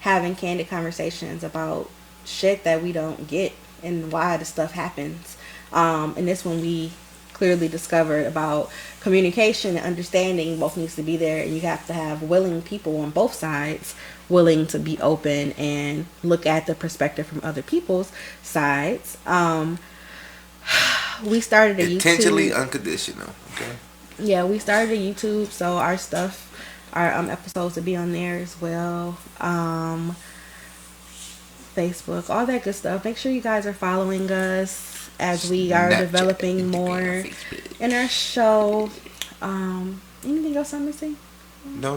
having candid conversations about shit that we don't get and why the stuff happens. And this one we clearly discovered about communication and understanding both needs to be there, and you have to have willing people on both sides willing to be open and look at the perspective from other people's sides. We started a intentionally YouTube. Unconditional. Okay. Yeah, we started a YouTube, so our episodes will be on there as well. Facebook, all that good stuff. Make sure you guys are following us as we are developing more in our show. Anything else I'm missing? No.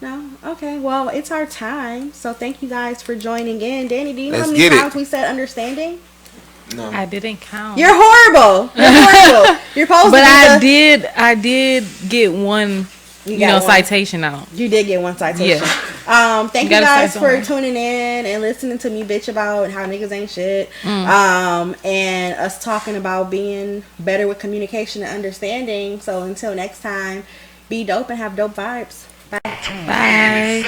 No? Okay, well, it's our time. So thank you guys for joining in. Danny, do you know how many times we said understanding? No. I didn't count. You're horrible. You're supposed but to I did get one citation out. You did get one citation. Yeah. Thank you guys for tuning in and listening to me bitch about how niggas ain't shit. And us talking about being better with communication and understanding. So until next time, be dope and have dope vibes. Bye. Bye.